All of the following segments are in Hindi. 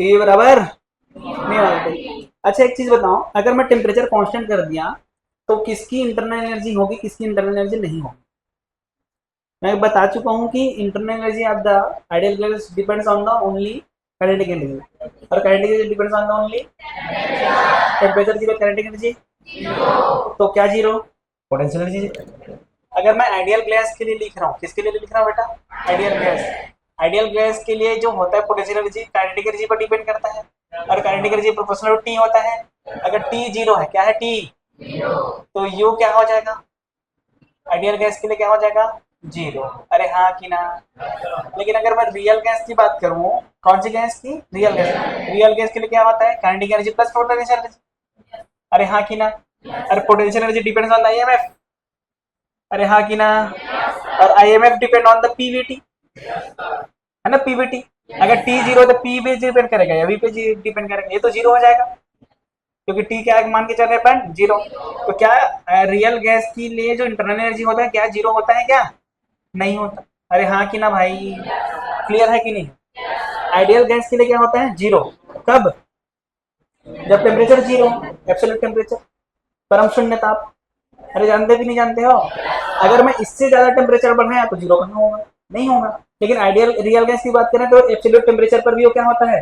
टी बराबर नहीं होगा। अच्छा एक चीज बताओ, अगर मैं टेम्परेचर कांस्टेंट कर दिया तो किसकी इंटरनल एनर्जी होगी, किसकी इंटरनल एनर्जी नहीं होगी? मैं बता चुका हूँ कि internal energy of the ideal gas depends on the only kinetic energy, और kinetic energy depends on the only temperature zero, kinetic energy तो क्या जीरो? Potential energy. अगर मैं आइडियल गैस के लिए लिख रहा हूँ, किसके लिए लिख रहा हूँ बेटा? Ideal gas. आइडियल गैस के लिए जो होता है पोटेंशियल एनर्जी काइनेटिक एनर्जी पर डिपेंड करता है, और काइनेटिक एनर्जी प्रोपोर्शनल टी होता है। अगर टी जीरो है, क्या है टी, तो यू क्या हो जाएगा? आइडियल गैस के लिए क्या हो जाएगा? जीरो। अरे हाँ कि ना? लेकिन अगर मैं रियल गैस की बात करूँ, कौन सी गैस की? Real gas. रियल गैस के लिए क्या होता है? Kinetic energy plus potential energy. अरे हाँ कि ना? अरे potential energy depends on the IMF. अरे हाँ कि ना? और IMF depend on the Pvt, है ना? पीवीटी। अगर टी जीरो तो पी पे डिपेंड करेगा या वी पे डिपेंड करेगा? ये तो जीरो हो जाएगा, क्योंकि टी क्या मान के चल रहे हैं? जीरो। तो क्या रियल गैस के लिए जो इंटरनल एनर्जी होता है क्या जीरो होता है क्या? नहीं होता। अरे हाँ कि ना भाई? क्लियर है कि नहीं? आइडियल गैस के लिए क्या होता है? जीरो। कब? जब टेम्परेचर जीरो, एब्सोल्यूट टेम्परेचर, परम शून्य ताप। अरे जानते कि नहीं जानते हो? अगर मैं इससे ज्यादा टेम्परेचर बढ़ाया तो जीरो कहाँ होगा? नहीं होगा। लेकिन आइडियल रियल गैस की बात करें तो एब्सोल्यूट टेम्परेचर पर भी वो क्या होता है?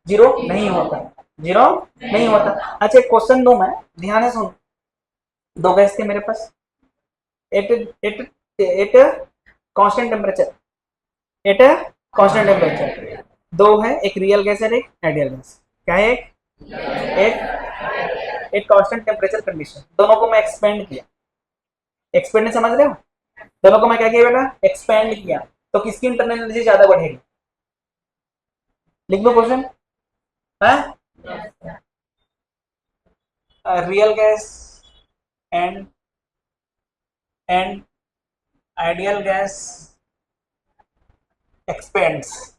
जीरो नहीं होता। जीरो नहीं होता। अच्छा एक क्वेश्चन दो मैं, ध्यान से सुन। दो गैस थे मेरे पास, at at at constant temperature, at constant temperature. दो है, एक रियल गैस है, एक आइडियल गैस। क्या है? एक एक कांस्टेंट टेम्परेचर कंडीशन। दोनों को मैं एक्सपेंड किया। एक्सपेंड समझ रहे हो? दोनों को मैं क्या किया बेटा? एक्सपेंड किया। तो किसकी इंटरनल एनर्जी ज्यादा बढ़ेगी? लिख दो क्वेश्चन है। Real gas and and ideal gas expends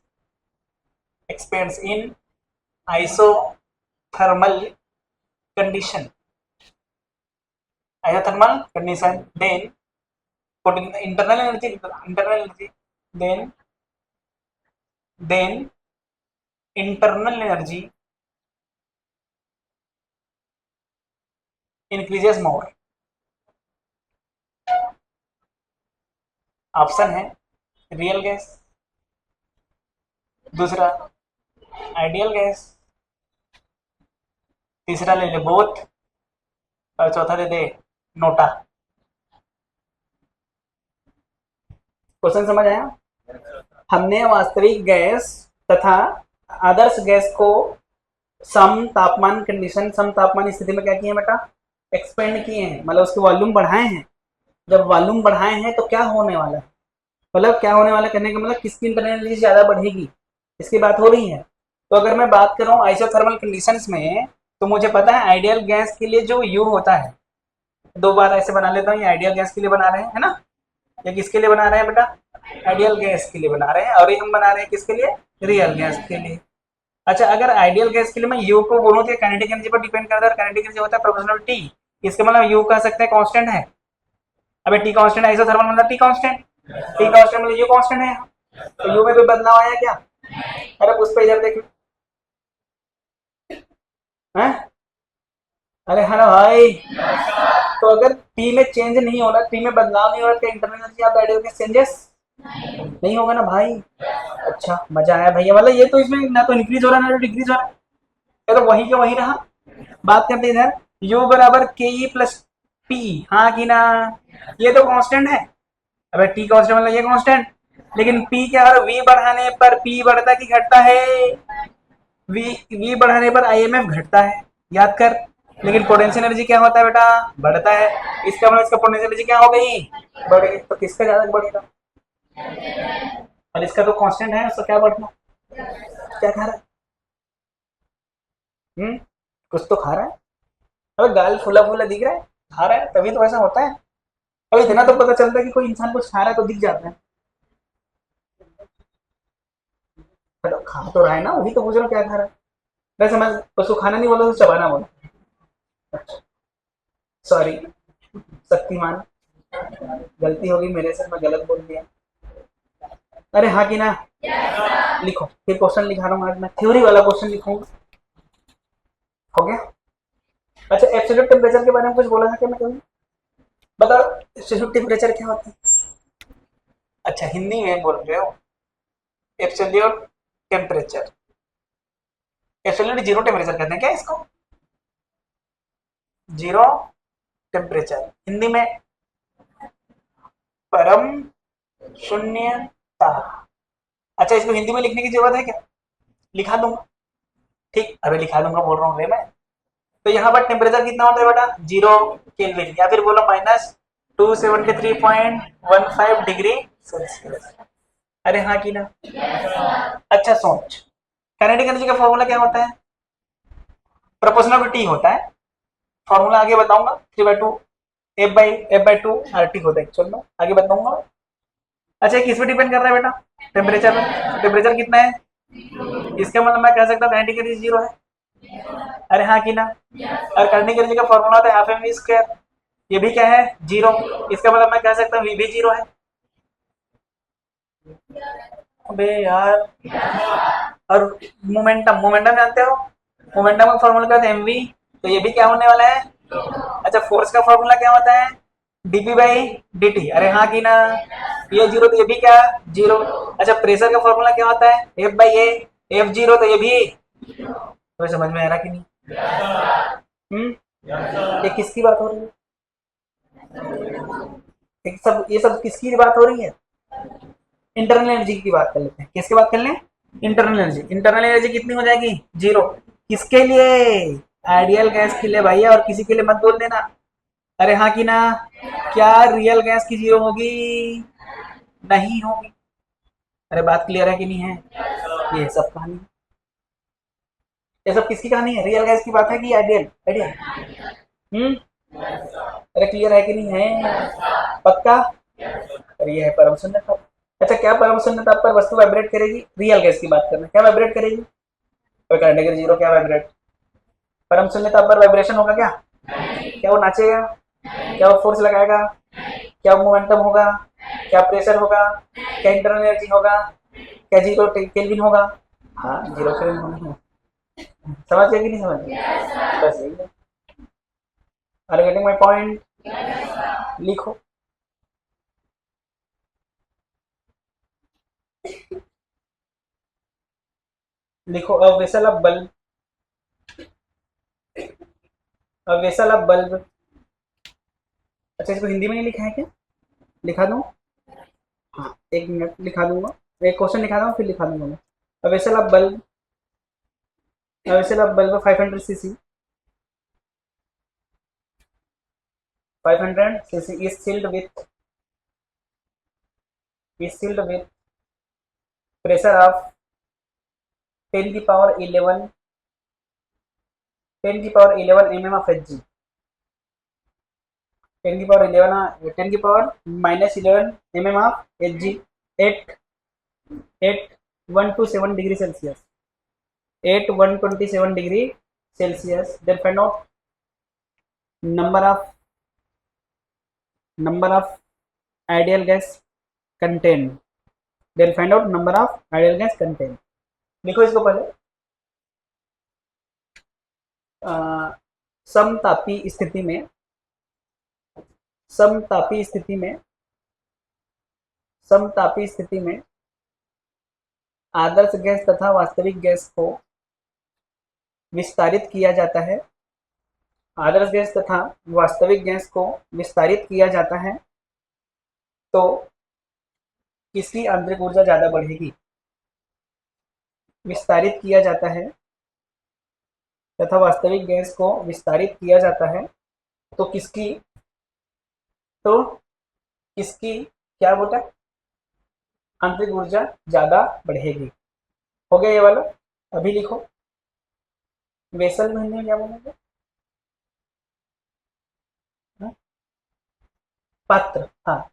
expends in isothermal condition, isothermal condition, then put in internal energy, then then internal energy increases more. Option है रियल गैस, दूसरा आइडियल गैस, तीसरा ले ले बोथ, और चौथा दे दे नोटा। क्वेश्चन समझ आया? हमने वास्तविक गैस तथा आदर्श गैस को सम तापमान कंडीशन, सम तापमान स्थिति में क्या किए बेटा? एक्सपेंड किए हैं, मतलब उसके वॉल्यूम बढ़ाए हैं। जब वॉल्यूम बढ़ाए हैं तो क्या होने वाला है, मतलब क्या होने वाला करने का मतलब किसकी इंटरनल एनर्जी ज्यादा बढ़ेगी, इसकी बात हो रही है। तो अगर मैं बात करूं आइसोथर्मल कंडीशंस में, तो मुझे पता है आइडियल गैस के लिए जो यू होता है, दो बार ऐसे बना लेता हूँ, ये आइडियल गैस के लिए बना रहे हैं, है ना? ये किसके लिए बना रहे हैं बेटा? आइडियल गैस के लिए बना रहे हैं, और ये हम बना रहे हैं किसके लिए? रियल गैस के लिए। अच्छा अगर आइडियल गैस के लिए मैं यू को बोलूँ तो काइनेटिक एनर्जी पर डिपेंड करता है, और काइनेटिक एनर्जी होता है प्रोपोर्शनल टी। इसके मतलब यू कह सकते हैं कांस्टेंट है। अबे टी कांस्टेंट है, आइसोथर्मल मतलब टी कांस्टेंट, टी कांस्टेंट मतलब यू कांस्टेंट है। तो यू में कोई बदलाव आया क्या? अरे उस पे इधर देख, हैं? अरे हाँ ना भाई। तो अगर टी में चेंज नहीं हो रहा, टी में बदलाव नहीं हो रहा, तो internal energy of ideal gas changes नहीं होगा ना भाई। अच्छा मजा आया भैया, मतलब ये तो इसमें ना तो इंक्रीज हो रहा है ना तो डिक्रीज हो रहा है, ये तो वही का वही रहा। बात करते इधर, u बराबर के ई प्लस पी, हाँ कि ना? ये तो कांस्टेंट है। अबे टी कांस्टेंट मतलब ये कांस्टेंट, लेकिन p क्या है? v बढ़ाने पर p बढ़ता कि घटता है? v बढ़ाने पर आईएमएफ घटता है, याद कर। लेकिन पोटेंशियल एनर्जी क्या होता है बेटा? बढ़ता है। इसका मतलब इसका पोटेंशियल एनर्जी क्या हो गई? बढ़ गई। तो किसका ज्यादा बढ़ेगा? और इसका तो कांस्टेंट है, उसका क्या बढ़ना? क्या खा रहा है? कुछ तो खा रहा है। अबे गाल फूला फूला दिख रहा है, खा रहा है तभी तो ऐसा होता है। अब इतना तो पता चलता है कि कोई इंसान कुछ खा रहा है तो दिख जाता है। तो खा तो रहा है ना, वही तो पूछ रहा हूँ क्या खा रहा है। वैसे मैं उसको खाना नहीं बोला, तो चबाना बोला। अच्छा सॉरी, शक्तिमान, गलती होगी मेरे से, मैं गलत बोल दिया। अरे हाँ कि ना? लिखो, फिर क्वेश्चन लिखा रहा हूँ आज मैं, थ्योरी वाला क्वेश्चन लिखूंगा। हो गया? अच्छा, एब्सोल्यूट टेम्परेचर के बारे में कुछ बोला था क्या मैं कभी? बताओ, एब्सोल्यूट टेम्परेचर क्या होता है? अच्छा, हिंदी में बोल रहे हो? Absolute temperature, absolute zero temperature कहते हैं क्या इसको? जीरो टेम्परेचर हिंदी में परम शून्यता। अच्छा, इसको हिंदी में लिखने की जरूरत है क्या? लिखा दूंगा। ठीक, अरे लिखा दूंगा बोल रहा हूँ मैं। तो यहाँ पर टेम्परेचर कितना होता है बेटा? 0 केल्विन, या फिर बोलो -273.15 डिग्री सेल्सियस। अरे हाँ कि ना? अच्छा सोच, काइनेटिक एनर्जी का फॉर्मूला क्या होता है? प्रोपोर्शनल टू टी होता है। फॉर्मूला आगे बताऊंगा, 3/2 F/2 RT होता है एक्चुअल में, आगे बताऊंगा। अच्छा, किस पे डिपेंड कर रहा है बेटा? टेम्परेचर में। टेम्परेचर कितना है? इसका मतलब मैं कह सकता हूँ काइनेटिक एनर्जी 0 है। अरे हाँ कि ना? और काइनेटिक एनर्जी का फॉर्मूला होता है हाफ एम वी स्क्वायर, ये भी क्या है? 0। इसका मतलब मैं कह सकता हूँ वी भी 0 है। अबे यार, और मोमेंटम, मोमेंटम जानते हो? मोमेंटम का फॉर्मूला क्या होता है? एमवी, तो ये भी क्या होने वाला है? अच्छा, फोर्स का फॉर्मूला क्या होता है? dp/dt। अरे हाँ कि ना? ये 0 तो ये भी क्या? 0। अच्छा, प्रेशर का फॉर्मूला क्या होता है? F/A, F0 तो ये भी, तो समझ में आ रहा कि नहीं? हम्म, ये किसकी बात हो रही है? ये सब किसकी बात हो रही है? इंटरनल एनर्जी की बात कर लेते हैं। किसकी बात कर लें? Internal energy. इंटरनल एनर्जी कितनी हो जाएगी? 0। किसके लिए? आइडियल गैस के लिए भैया, और किसी के लिए मत बोल देना। अरे हाँ कि ना? क्या रियल गैस की 0 होगी? नहीं होगी। अरे बात क्लियर है कि नहीं है? ये सब कहानी, ये सब किसकी कहानी है? रियल गैस की बात है कि आइडियल? आइडियल। हम्म, अरे क्लियर है कि नहीं है? पक्का? और ये है परम शून्यता। अच्छा, क्या परम शून्यता पर वस्तु वाइब्रेट करेगी? रियल गैस की बात करना, क्या वाइब्रेट करेगी? कोई कैटेगरी 0 क्या वाइब्रेट? परम शून्यता पर वाइब्रेशन होगा क्या? क्या वो नाचेगा? क्या वो फोर्स लगाएगा? क्या वो मोमेंटम होगा? क्या प्रेशर होगा? क्या इंटरनल एनर्जी होगा? क्या 0 केल्विन होगा? हाँ, 0 केल्विन होगा। समझ गए कि नहीं समझ गए? बस यही है। Are getting my point? लिखो। लिखो, a vessel of bulb, a vessel of bulb. अच्छा, इसको हिंदी में नहीं लिखा है क्या? लिखा दूं? हाँ, एक मिनट लिखा दूंगा। एक क्वेश्चन लिखा दूंगा, फिर लिखा दूंगा मैं। अ vessel of bulb, a vessel of bulb 500 cc, 500 cc is filled with pressure of 10 की पावर 11, 10 की पावर 11 mm of Hg, 10 की पावर 11, 10 की power -11 mm of Hg at 127 degree Celsius, 127 degree Celsius. then find out number of number of ideal gas contained, then find out number of ideal gas contained। लिखो इसको पहले। समतापी स्थिति में, समतापी स्थिति में, समतापी स्थिति में आदर्श गैस तथा वास्तविक गैस को विस्तारित किया जाता है, आदर्श गैस तथा वास्तविक गैस को विस्तारित किया जाता है तो किसकी आंतरिक ऊर्जा ज्यादा बढ़ेगी? विस्तारित किया जाता है तथा वास्तविक गैस को विस्तारित किया जाता है तो किसकी, तो किसकी क्या बोला? आंतरिक ऊर्जा ज्यादा बढ़ेगी। हो गया ये वाला? अभी लिखो, वेसल में हिंदी में क्या बोलेंगे? हाँ? पात्र। हाँ,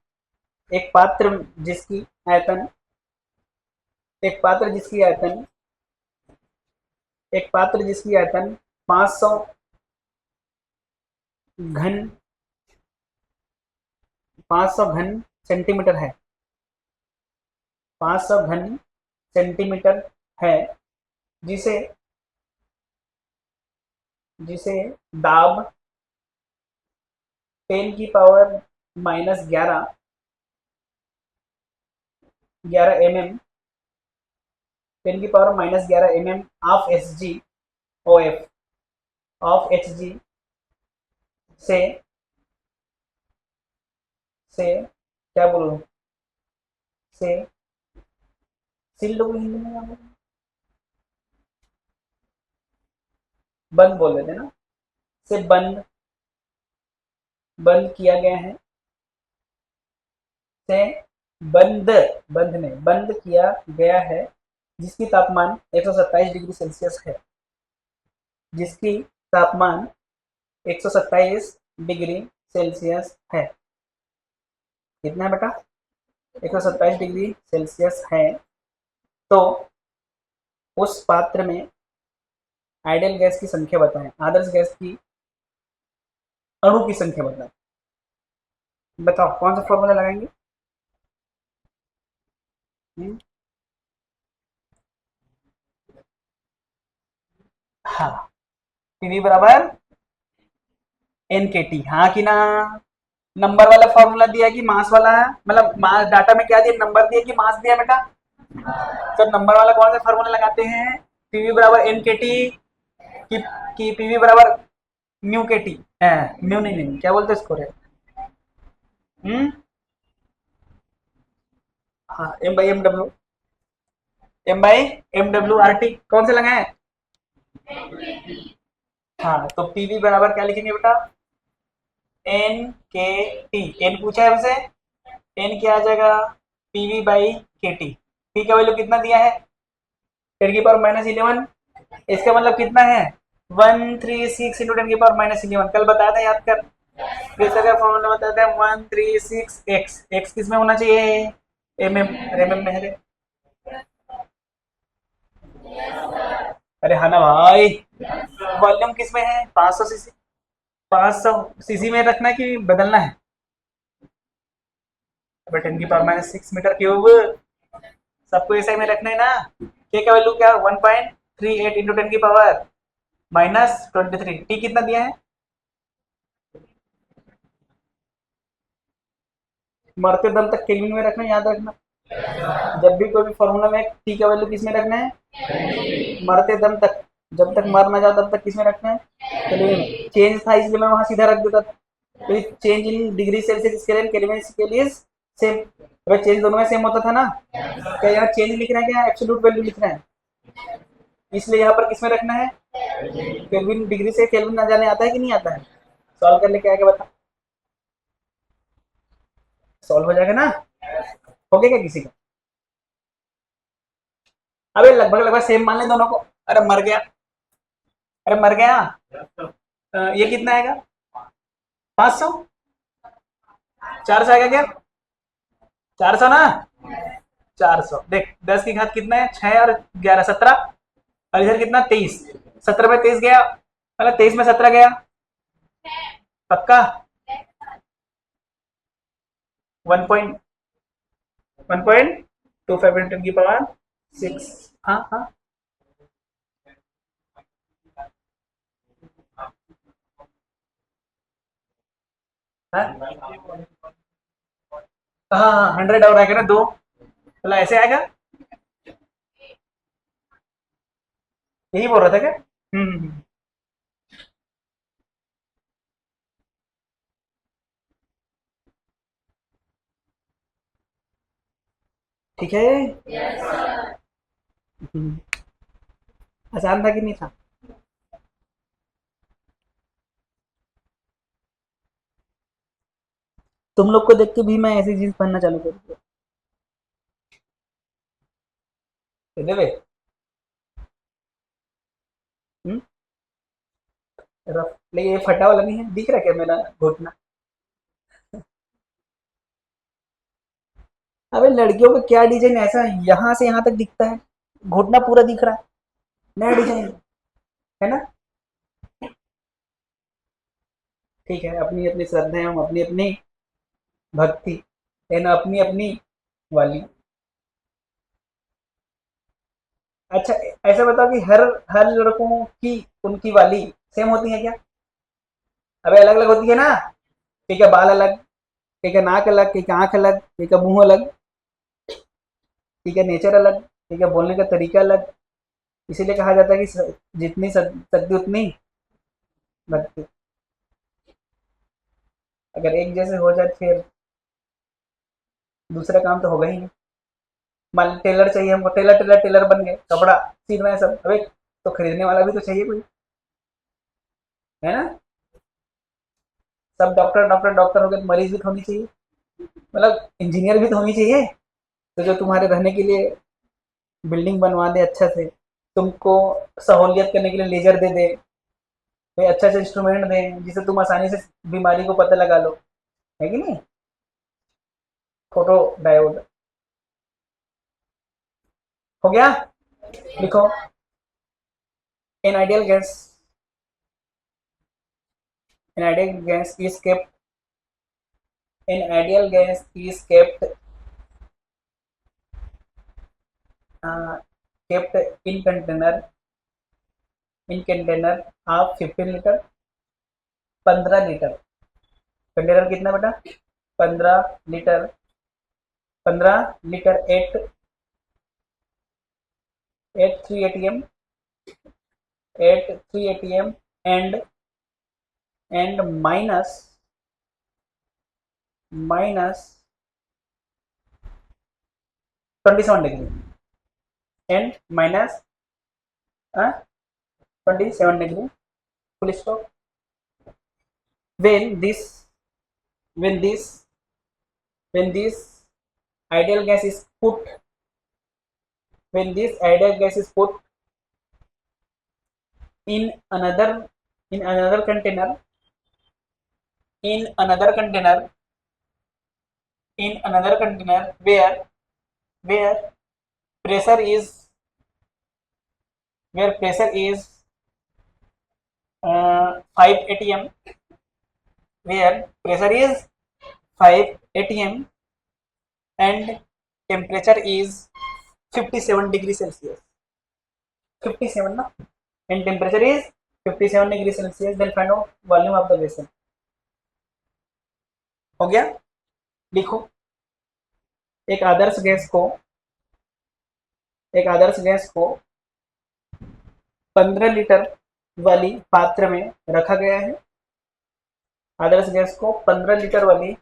एक पात्र जिसकी आयतन, एक पात्र जिसकी आयतन, एक पात्र जिसकी आयतन 500 घन, 500 घन सेंटीमीटर है, 500 घन सेंटीमीटर है, जिसे जिसे दाब 10 की पावर माइनस 11 mm 10 की power minus 11 mm of H G O F of H G से क्या बोलूं, से सील्ड को हिंदी में क्या बोलूं? बंद बोल देते ना, से बंद किया गया है, से बंद बंद किया गया है, जिसकी तापमान 127 डिग्री सेल्सियस है, जिसकी तापमान 127 डिग्री सेल्सियस है। कितना है बेटा? 127 डिग्री सेल्सियस है। तो उस पात्र में आइडियल गैस की संख्या बताएं, आदर्श गैस की अणु की संख्या बताएं। बताओ कौन सा फॉर्मूला लगाएंगे? हाँ, पीवी बराबर एन के टी, हाँ कि ना? नंबर वाला फॉर्मूला दिया कि मास वाला है, मतलब मास डाटा में क्या दिया, नंबर दिया कि मास दिया बेटा? तो नंबर वाला कौन सा फॉर्मूला लगाते हैं? पीवी बराबर एन के टी कि पीवी बराबर म्यू के टी, म्यू नहीं, क्या बोलते इसको रे? हाँ, M by M W R T कौन से लगाए? हाँ, तो पीवी बराबर क्या लिखेंगे बेटा? एन के टी, एन पूछा है हमसे, एन क्या आ जाएगा? पीवी बाई के टी। पी का वैल्यू कितना दिया है? 10⁻11। इसका मतलब कितना है? 136 इंटू 10⁻11। कल बताया था, याद कर। प्रेशर का फॉर्मूला बताया था 136 एक्स। एक्स किस में होना चाहिए? एम एम, एम एम में है। अरे हाँ ना भाई, वॉल्यूम किस में है? 500 सीसी। 500 सीसी में रखना है कि बदलना है? 10⁻6 मीटर क्यूब, सबको ऐसे में रखना है ना। के का वैल्यू क्या? 1.38 इंटू 10⁻23। टी कितना दिया है? मरते दम तक केल्विन में रखना, याद रखना। जब भी कोई भी फॉर्मूला में टी का वैल्यू किस में रखना है? मरते दम तक, जब तक मर ना जाओ तब तक किस में रखना है? केल्विन में। चेंज था इसलिए मैं वहां सीधा रख देता था। तो चेंज इन डिग्री सेल्सियस के लिए, केल्विन के लिए सेम। अगर चेंज दोनों में सेम होता था ना, क्या यहाँ चेंज लिख रहा है क्या एब्सोल्यूट वैल्यू लिख रहा है? इसलिए यहाँ पर किस में रखना है? केल्विन, डिग्री से केल्विन ना जाने आता है कि नहीं आता है? सॉल्व कर लेके आगे बता। सॉल्व हो जाएगा ना? हो गया क्या किसी का? अबे लगभग लगभग सेम मान ले दोनों को। अरे मर गया, अरे मर गया। ये कितना आएगा? 500। 400 आएगा क्या? 400 ना? 400 देख, 10 की घात कितना है? 6 और 11 17, और इधर कितना? 23। 17 में 23 गया, मतलब 23 में 17 गया। पक्का? 1.25 इंटू 10⁻6। हाँ हाँ, हाँ हाँ, 100 और आएगा ना, दो, मतलब ऐसे आएगा। यही बोल रहा था क्या? ठीक है। हम्म, आसान था कि नहीं था? तुम लोग को देख के भी मैं ऐसी जीन्स पहनना चालू कर दिया। देवे, हम्म, रफ, लेकिन ये फटा वाला नहीं है, दिख रहा क्या मेरा घुटना? अबे लड़कियों का क्या डिजाइन ऐसा यहाँ से यहाँ तक दिखता है, घुटना पूरा दिख रहा है, नया डिजाइन है ना? ठीक है, अपनी अपनी श्रद्धा है, अपनी अपनी भक्ति है ना, अपनी अपनी वाली। अच्छा ऐसा बताओ कि हर हर लड़कों की उनकी वाली सेम होती है क्या? अबे अलग अलग होती है ना। एक का बाल अलग, एक का नाक अलग, एक का आंख अलग, एक का मुंह अलग, एक का नेचर अलग, एक का बोलने का तरीका अलग। इसीलिए कहा जाता है कि जितनी सर्दी उतनी लगती। अगर एक जैसे हो जाए फिर दूसरा काम तो होगा ही नहीं। मान लो टेलर चाहिए हमको, टेलर टेलर टेलर बन गए, कपड़ा सील रहे हैं सब। अबे तो खरीदने वाला भी तो चाहिए कोई, है ना। सब डॉक्टर डॉक्टर डॉक्टर हो गए तो मरीज भी तो होनी चाहिए, मतलब इंजीनियर भी तो होनी चाहिए। तो जो तुम्हारे रहने के लिए बिल्डिंग बनवा दे अच्छा से, तुमको सहूलियत करने के लिए लेजर दे दे, कोई अच्छा सा इंस्ट्रूमेंट दे जिससे तुम आसानी से बीमारी को पता लगा लो, है कि नहीं। फोटो डायोड हो गया। लिखो, an ideal gas, an ideal gas is kept an ideal gas is uh, kept in container of 15 litre, 15 litre. Container कितना बेटा? 15 litre, 15 litre at 3 atm and minus 27 degree and minus 27 degree, full stop। when this when this when this ideal gas is put when this ideal gas is put in another in another container in another container in another container where pressure is where pressure is 5 atm where pressure is 5 atm and temperature is 57 degree celsius, 57 ना, and temperature is 57 degree celsius, then find out volume of the vessel। हो गया। लिखो, एक आदर्श गैस को एक आदर्श गैस को 15 लीटर वाली पात्र में रखा गया है। आदर्श गैस को 15 लीटर वाली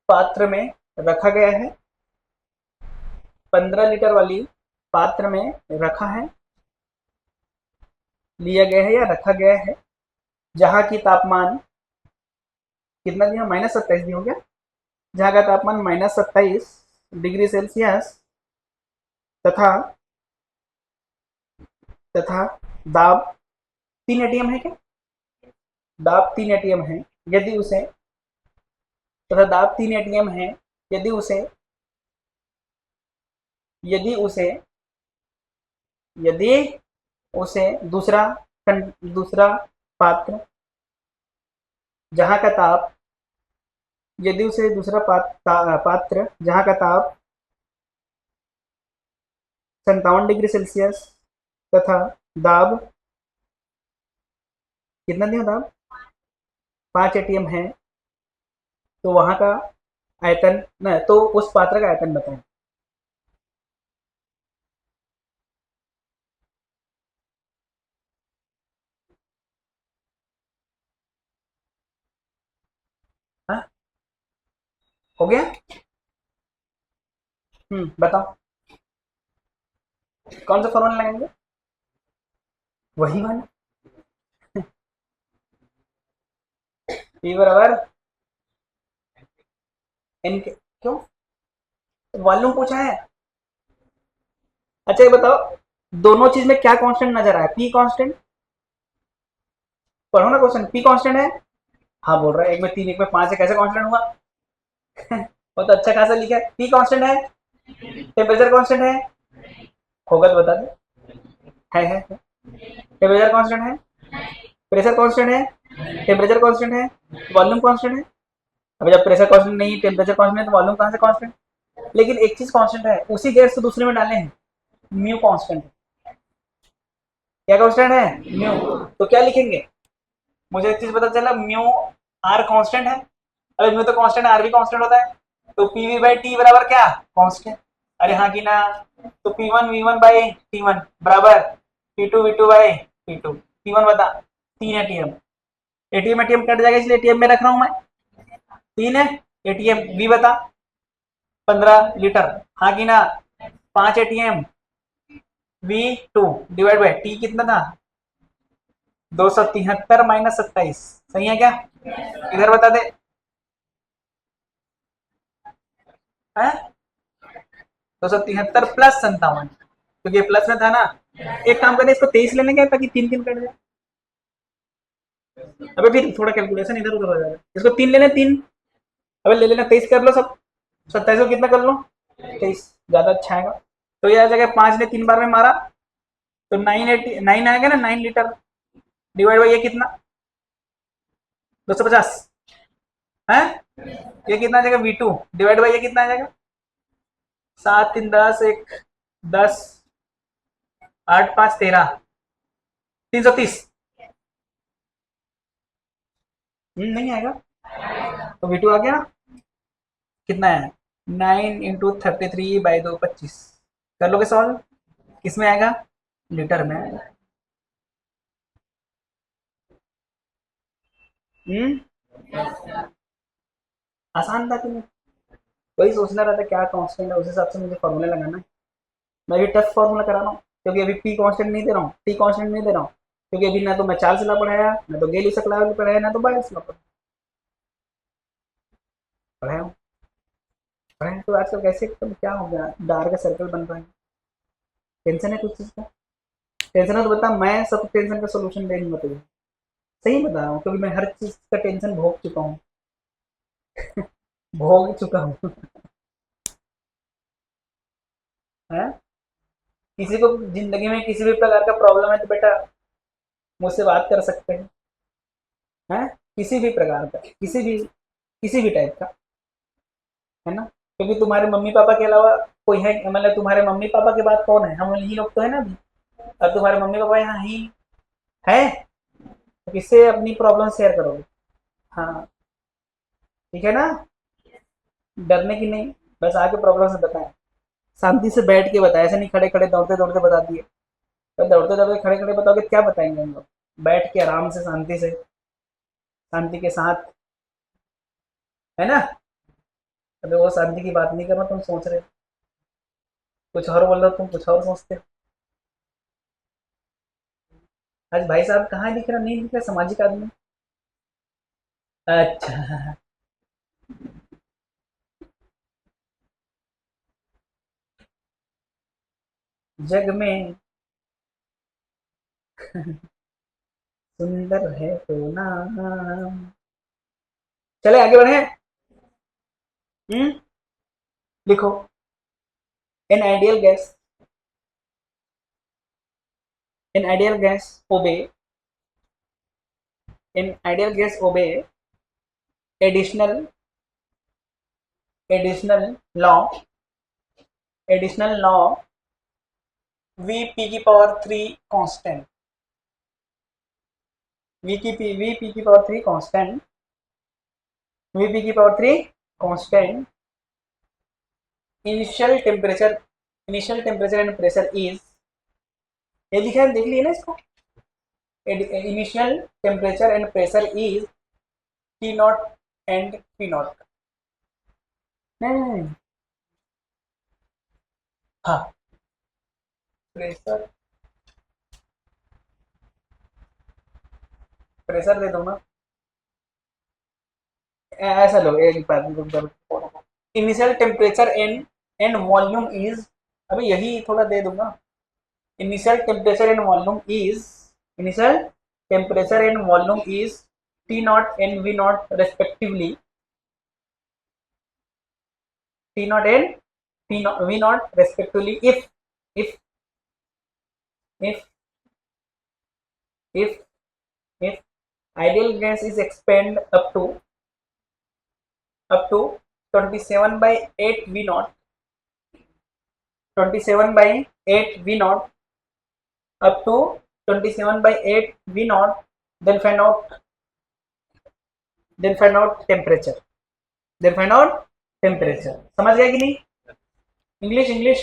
पात्र में रखा गया है, 15 लीटर वाली पात्र में रखा है, लिया गया है या रखा गया है, जहाँ की तापमान कितना दिया? -27 दिया हो गया। जहाँ का तापमान -27 डिग्री सेल्सियस तथा तथा दाब 3 एटीएम है क्या? दाब 3 एटीएम है यदि उसे तथा दाब 3 एटीएम है यदि उसे यदि उसे यदि उसे दूसरा पात्र जहाँ का ताप यदि उसे दूसरा पात्र जहाँ का ताप 57 डिग्री सेल्सियस तथा दाब कितना दिया? दाब 5 एटीएम है, तो वहाँ का आयतन न, तो उस पात्र का आयतन बताएं। हाँ हो गया। बताओ कौन सा फॉर्मूला लगाएंगे? वही वाला, P बराबर एन के। क्यों वॉल्यूम पूछा है? अच्छा ये बताओ, दोनों चीज में क्या कांस्टेंट नजर आया? पी कांस्टेंट, पढ़ो ना क्वेश्चन। पी कांस्टेंट है, हाँ बोल रहा है। एक में 3 एक में 5 है, कैसे कांस्टेंट हुआ? वो तो अच्छा खासा लिखा है। पी कांस्टेंट है, टेम्परेचर कांस्टेंट है, होगा तो बता दे। है टेम्परेचर कांस्टेंट है, प्रेशर कांस्टेंट है, टेम्परेचर कांस्टेंट है, वॉल्यूम कांस्टेंट है। अब जब प्रेशर कांस्टेंट नहीं, टेम्परेचर कांस्टेंट है, तो वॉल्यूम कहाँ से कांस्टेंट? लेकिन एक चीज कांस्टेंट है, उसी गैस को दूसरे में डाले हैं, म्यू कांस्टेंट है। क्या कांस्टेंट है? म्यू। तो क्या लिखेंगे? मुझे एक चीज पता चला, म्यू आर कांस्टेंट है। अरे म्यू तो कांस्टेंट है, आर भी कांस्टेंट होता है। तो पीवी बाई टी बराबर क्या? कांस्टेंट। अरे हाँ कि ना? तो P one V one by T one बराबर P two V two by P two. P one बता, 3 एटीएम एटीएम कट जाएगा इसलिए एटीएम में रख रहा हूं मैं। 3 है। एटीएम बी बता, 15 लीटर। हाँ कि ना? 5 ATM V two divide by T कितना था? 273 माइनस 27। सही है क्या? इधर बता दे। है 273 प्लस 57, क्योंकि प्लस में था ना। एक काम करें, इसको 23 लेने का ताकि 3 3 कट जाए। अबे फिर थोड़ा कैलकुलेशन इधर उधर हो जाएगा। इसको 3 लेने 3। अबे ले लेना 23 कर लो सब। 27 को कितना कर लो? 23। ज्यादा अच्छा आएगा। तो ये आ जाएगा, 5 ने 3 बार में मारा तो 9 आएगा ना, 9 लीटर डिवाइड बाई ये कितना? 250 है। ये कितना आ जाएगा? V2 डिवाइड बाई ये कितना आ जाएगा? 7 3 10 1 10 8 5 13 330। नहीं आएगा। तो V2 आ गया ना? कितना है? 9 × 33 बाई 2 25। कर लोगे सॉल्व? किस में आएगा? लीटर में आएगा। आसान था कि नहीं? वही सोचना रहता क्या कांस्टेंट है, उस हिसाब से मुझे फॉर्मूला लगाना है। मैं भी टफ फॉर्मूला करा रहा हूँ, क्योंकि अभी पी कांस्टेंट नहीं दे रहा हूँ, टी कांस्टेंट नहीं दे रहा हूँ। क्योंकि अभी ना तो मैं चार्ल्स लॉ पढ़ाया, ना तो गेली लॉ पढ़ाया, ना तो बायस लॉ पढ़ाया हूँ। पढ़ाया तो आजकल कैसे एकदम क्या हो गया, डार्क सर्कल बन रहा है। टेंशन है कुछ चीज़ का? टेंशन है तो बता, मैं सब टेंशन का सोल्यूशन दे दूंगा तुझे। सही बता रहा हूँ, क्योंकि मैं हर चीज़ का टेंशन भोग चुका हूँ। भोग चुका हूँ। है? किसी को जिंदगी में किसी भी प्रकार का प्रॉब्लम है तो बेटा मुझसे बात कर सकते हैं। हैं? किसी भी प्रकार का, किसी भी टाइप का, है ना? क्योंकि तुम्हारे मम्मी पापा के अलावा कोई है, मतलब तुम्हारे मम्मी पापा के बाद कौन है? हम यही लोग तो है ना अभी। अब तुम्हारे मम्मी पापा यहाँ ही है, तो किससे अपनी प्रॉब्लम शेयर करोगे? हाँ, ठीक है ना? डरने की नहीं, बस आके प्रॉब्लम से बताएं। शांति से बैठ के बताएं, ऐसे नहीं खड़े खड़े दौड़ते दौड़ते बता दिए। तो दौड़ते दौड़ते खड़े खड़े बताओगे क्या बताएंगे हम लोग? बैठ के आराम से, शांति से, शांति के साथ, है ना? अबे वो शांति की बात नहीं कर रहा, तुम सोच रहे हो कुछ और, बोल रहे हो तुम कुछ और सोचते हो। आज भाई साहब कहाँ दिख रहा? नहीं दिख रहा, सामाजिक आदमी। अच्छा। जग में सुंदर है तो नाम। चले आगे बढ़े। हम्म। लिखो। An ideal gas, an ideal gas ओबे, एन आइडियल गैस ओबे additional additional law, additional law V P की पावर 3 कांस्टेंट, वी पी की पावर 3 कांस्टेंट, वी पी की power 3 constant, initial temperature and pressure is, ये लिखा है देख लिए ना इसको? Initial temperature and pressure is T naught and P not. नहीं, हाँ, प्रेशर, प्रेशर दे दो ना। ऐसा लो, एक बार initial temperature and volume is, अभी यही थोड़ा दे दूंगा। Initial temperature and volume is, initial temperature and volume is T naught and V naught respectively, T naught and V naught respectively if if if if ideal gas is expand up to 27 by 8 v naught, 27 by 8 v naught up to 27/8 V naught, then find out temperature, समझ गया कि नहीं? इंग्लिश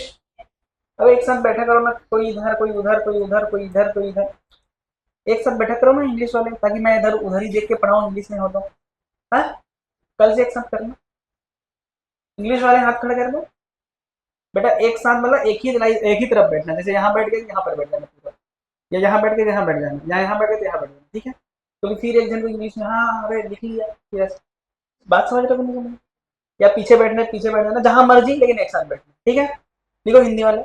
अब एक साथ बैठा करो ना, कोई इधर कोई उधर, कोई उधर कोई इधर कोई इधर, एक साथ बैठा करो ना इंग्लिश वाले, ताकि मैं इधर उधर ही देख के पढ़ाऊँ, इंग्लिश में हो तो। हाँ, कल से एक साथ करना। इंग्लिश वाले हाथ खड़े कर दो बेटा, एक साथ मतलब एक ही तरफ बैठना, जैसे यहाँ बैठ गए यहाँ पर बैठ जाना पूरा, या यहाँ बैठ के यहाँ बैठ जाना, या यहाँ बैठ गए तो यहाँ बैठ जाना, ठीक है? तो फिर एक जन को इंग्लिश में हाँ अरे लिख लिया, यस, बात समझ रहे हो? या पीछे बैठ जाना, जहां मर्जी, लेकिन एक साथ बैठना, ठीक है? लिखो हिंदी वाले,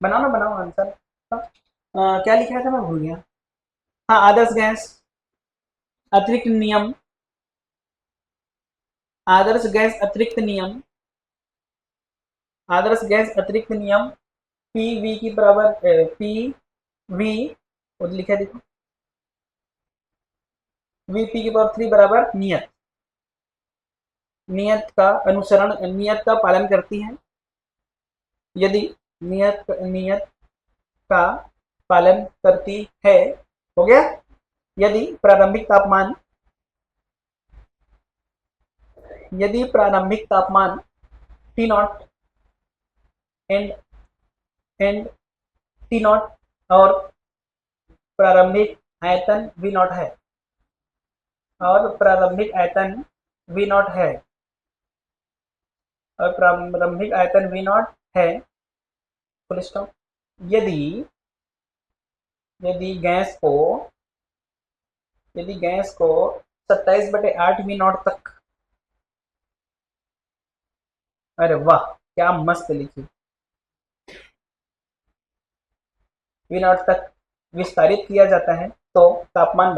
बनाओ ना, बनाओ आंसर। क्या लिखा था, मैं भूल गया। हाँ, आदर्श गैस अतिरिक्त नियम, आदर्श गैस अतिरिक्त नियम, आदर्श गैस अतिरिक्त नियम, पी वी की बराबर, पी वी लिखा देखो, वी पी की पावर 3 बराबर नियत, नियत का अनुसरण, नियत का पालन करती है, यदि नियत का पालन करती है, हो गया? यदि प्रारंभिक तापमान T not and T not और प्रारंभिक आयतन V नॉट है, और प्रारंभिक आयतन V नॉट है, और प्रारंभिक आयतन V नॉट है, फुल स्टॉप। यदि गैस को 27/8 V नॉट तक, अरे वाह क्या मस्त लिखी, V नॉट तक विस्तारित किया जाता है तो तापमान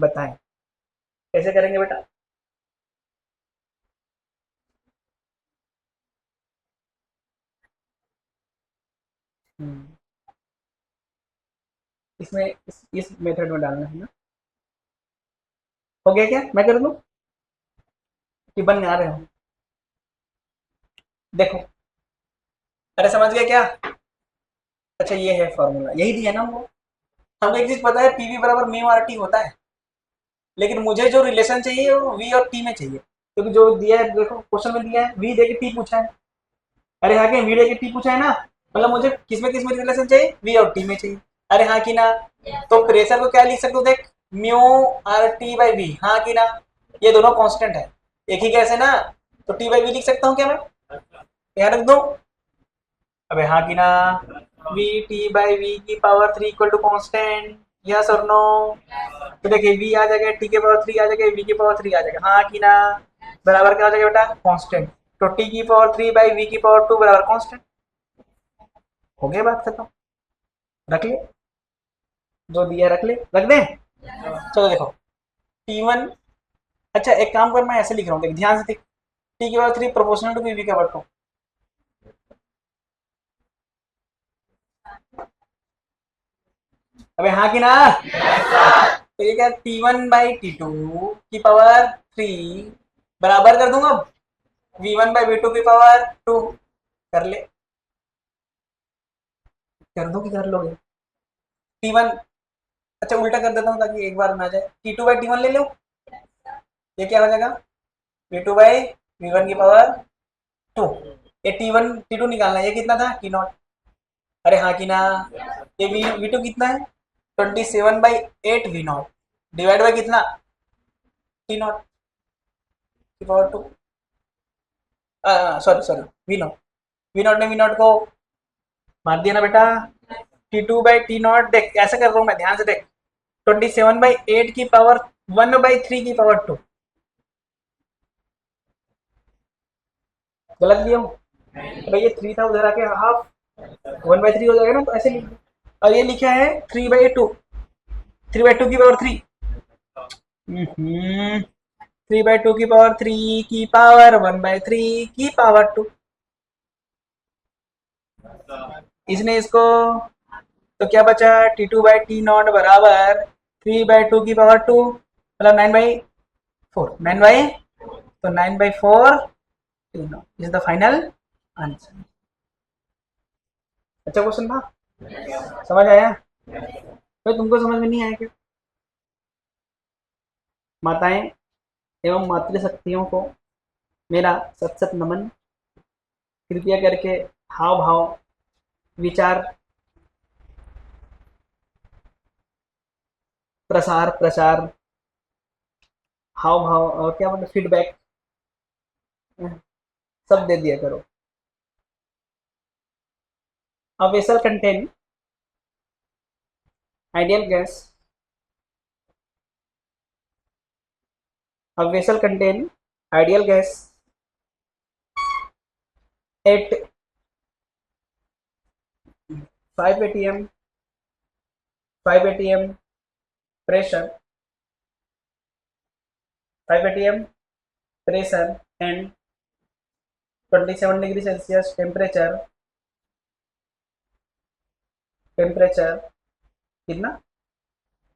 बताएं, कैसे करेंगे बेटा? इसमें इस मेथड में डालना है ना। हो गया क्या, मैं कर दूं कि बन आ रहे हो? देखो, अरे समझ गया क्या? अच्छा ये है फॉर्मूला, यही दिया ना वो। हमको एक चीज पता है, पीवी बराबर म्यू आर टी होता है, लेकिन मुझे जो रिलेशन चाहिए वो वी और टी में चाहिए, क्योंकि जो दिया है, देखो क्वेश्चन में दिया है वी दे के टी पूछा है, अरे हाँ, वी दे के टी पूछा है ना, मतलब मुझे किसमें रिलेशन चाहिए, वी और टी में चाहिए, अरे हाँ कि ना? तो प्रेशर को क्या लिख सकते हो, देख, mu R T by V, हाँ कि ना? ये दोनों कांस्टेंट है, एक ही गैस है ना, तो टी बाई वी लिख सकता हूँ क्या मैं? यहाँ रख दो, अबे हाँ कि ना? वी टी बाई वी की power 3 equal to constant, yes और नो? तो देखिए वी आ जाएगा, टी के पावर 3 आ जाएगा, वी की पावर 3 आ जाएगा, हाँ कि ना? बराबर क्या हो जाएगा बेटा, कांस्टेंट। तो टी की पावर 3 बाई वी की पावर 2 बराबर कांस्टेंट। हो गया, बात खत्म, रख ले, जो दिया रख ले, रख दे। चलो देखो, T1, अच्छा एक काम कर, मैं ऐसे लिख रहा हूँ, देख ध्यान से देख, टी की पावर 3 प्रोपोर्शनल टू वी की पावर 2, अबे हाँ कि ना? तो ये क्या, T1/T2 की पावर 3 बराबर कर दूंगा V1/V2 की पावर 2, कर ले, कर दो कि कर लोगे? T1, अच्छा उल्टा कर देता हूँ ताकि एक बार में आ जाए, T2/T1 ले लो, ये क्या हो जाएगा, V2/V1 की पावर 2, ये T1 T2 निकालना है, ये कितना था, T नॉट, अरे हाँ कि ना? ये V2 कितना है, 27/8 V नॉट, डिवाइड बाई कितना, T नॉट की पावर 2, सॉरी वी नॉट को मार दिया ना बेटा, T2/T नॉट, देख ऐसा कर रहा हूँ मैं, ध्यान से देख, 27/8 की पावर 1/3 की पावर 2, गलत दिया हूँ भाई, ये 3 था, उधर आके हाफ 1/3 हो जाएगा ना, तो ऐसे लिख दो। और ये लिखा है 3/2 की पावर 3, 3/2 की पावर 3 की पावर 1/3 की पावर 2, इसने इसको, तो क्या बचा, T2/T नॉट बराबर 3/2 की पावर 2, मतलब 9/4, 9 बाई, तो 9/4 T not is the final answer. अच्छा क्वेश्चन था। समझ आया? तो तुमको समझ में नहीं आया क्या? माताएं एवं मातृशक्तियों को मेरा सत सत नमन। कृपया करके हाव भाव, विचार, प्रसार प्रचार, हाव भाव और क्या बोलते फीडबैक सब दे दिया करो। A vessel contain ideal gas. A vessel contain ideal gas at 5 atm 5 atm pressure, 5 atm pressure and 27 degree Celsius temperature कितना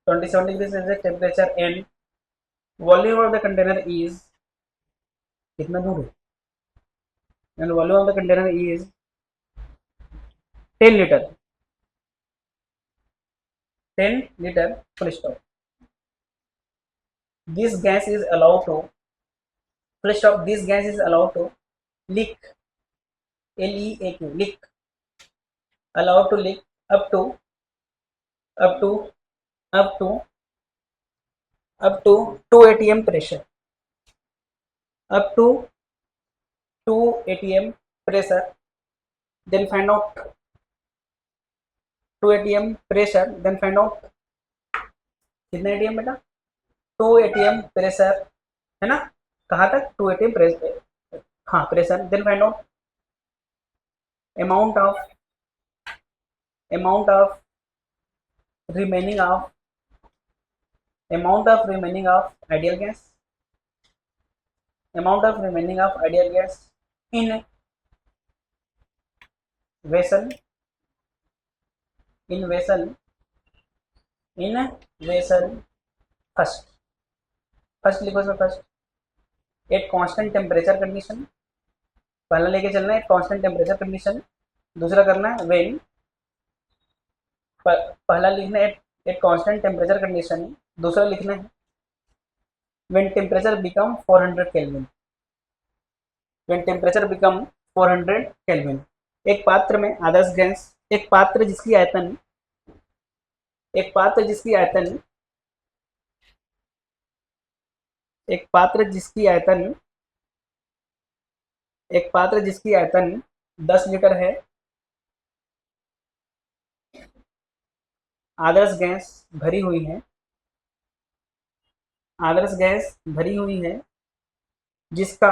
27 degree Celsius temperature and volume of the container is कितना दूर है and volume of the container is 10 liter 10 liter full stop. This gas is allowed to full stop. This gas is allowed to leak, leak, leak, allowed to leak up to up to up to up to 2 atm pressure, up to 2 atm pressure. Then find out 2 atm pressure. Then find out कितना एटीएम बेटा 2 atm प्रेशर है ना, कहाँ तक 2 atm प्रेशर, हाँ pressure. Then find out amount of amount of remaining of amount of remaining of ideal gas, amount of remaining of ideal gas in vessel, in vessel, in vessel first. First लिखो इसमें first eight constant temperature condition, पहला लेके चलना है कांस्टेंट टेम्परेचर कंडीशन. दूसरा करना है व्हेन, पहला लिखना है एट कांस्टेंट टेम्परेचर कंडीशन, दूसरा लिखना है when temperature become 400 kelvin, when temperature become 400 kelvin. एक पात्र में आदर्श गैस, एक पात्र जिसकी आयतन, एक पात्र जिसकी आयतन, एक पात्र जिसकी आयतन, एक पात्र जिसकी आयतन 10 लीटर है, आदर्श गैस भरी हुई है, आदर्श गैस भरी हुई है, जिसका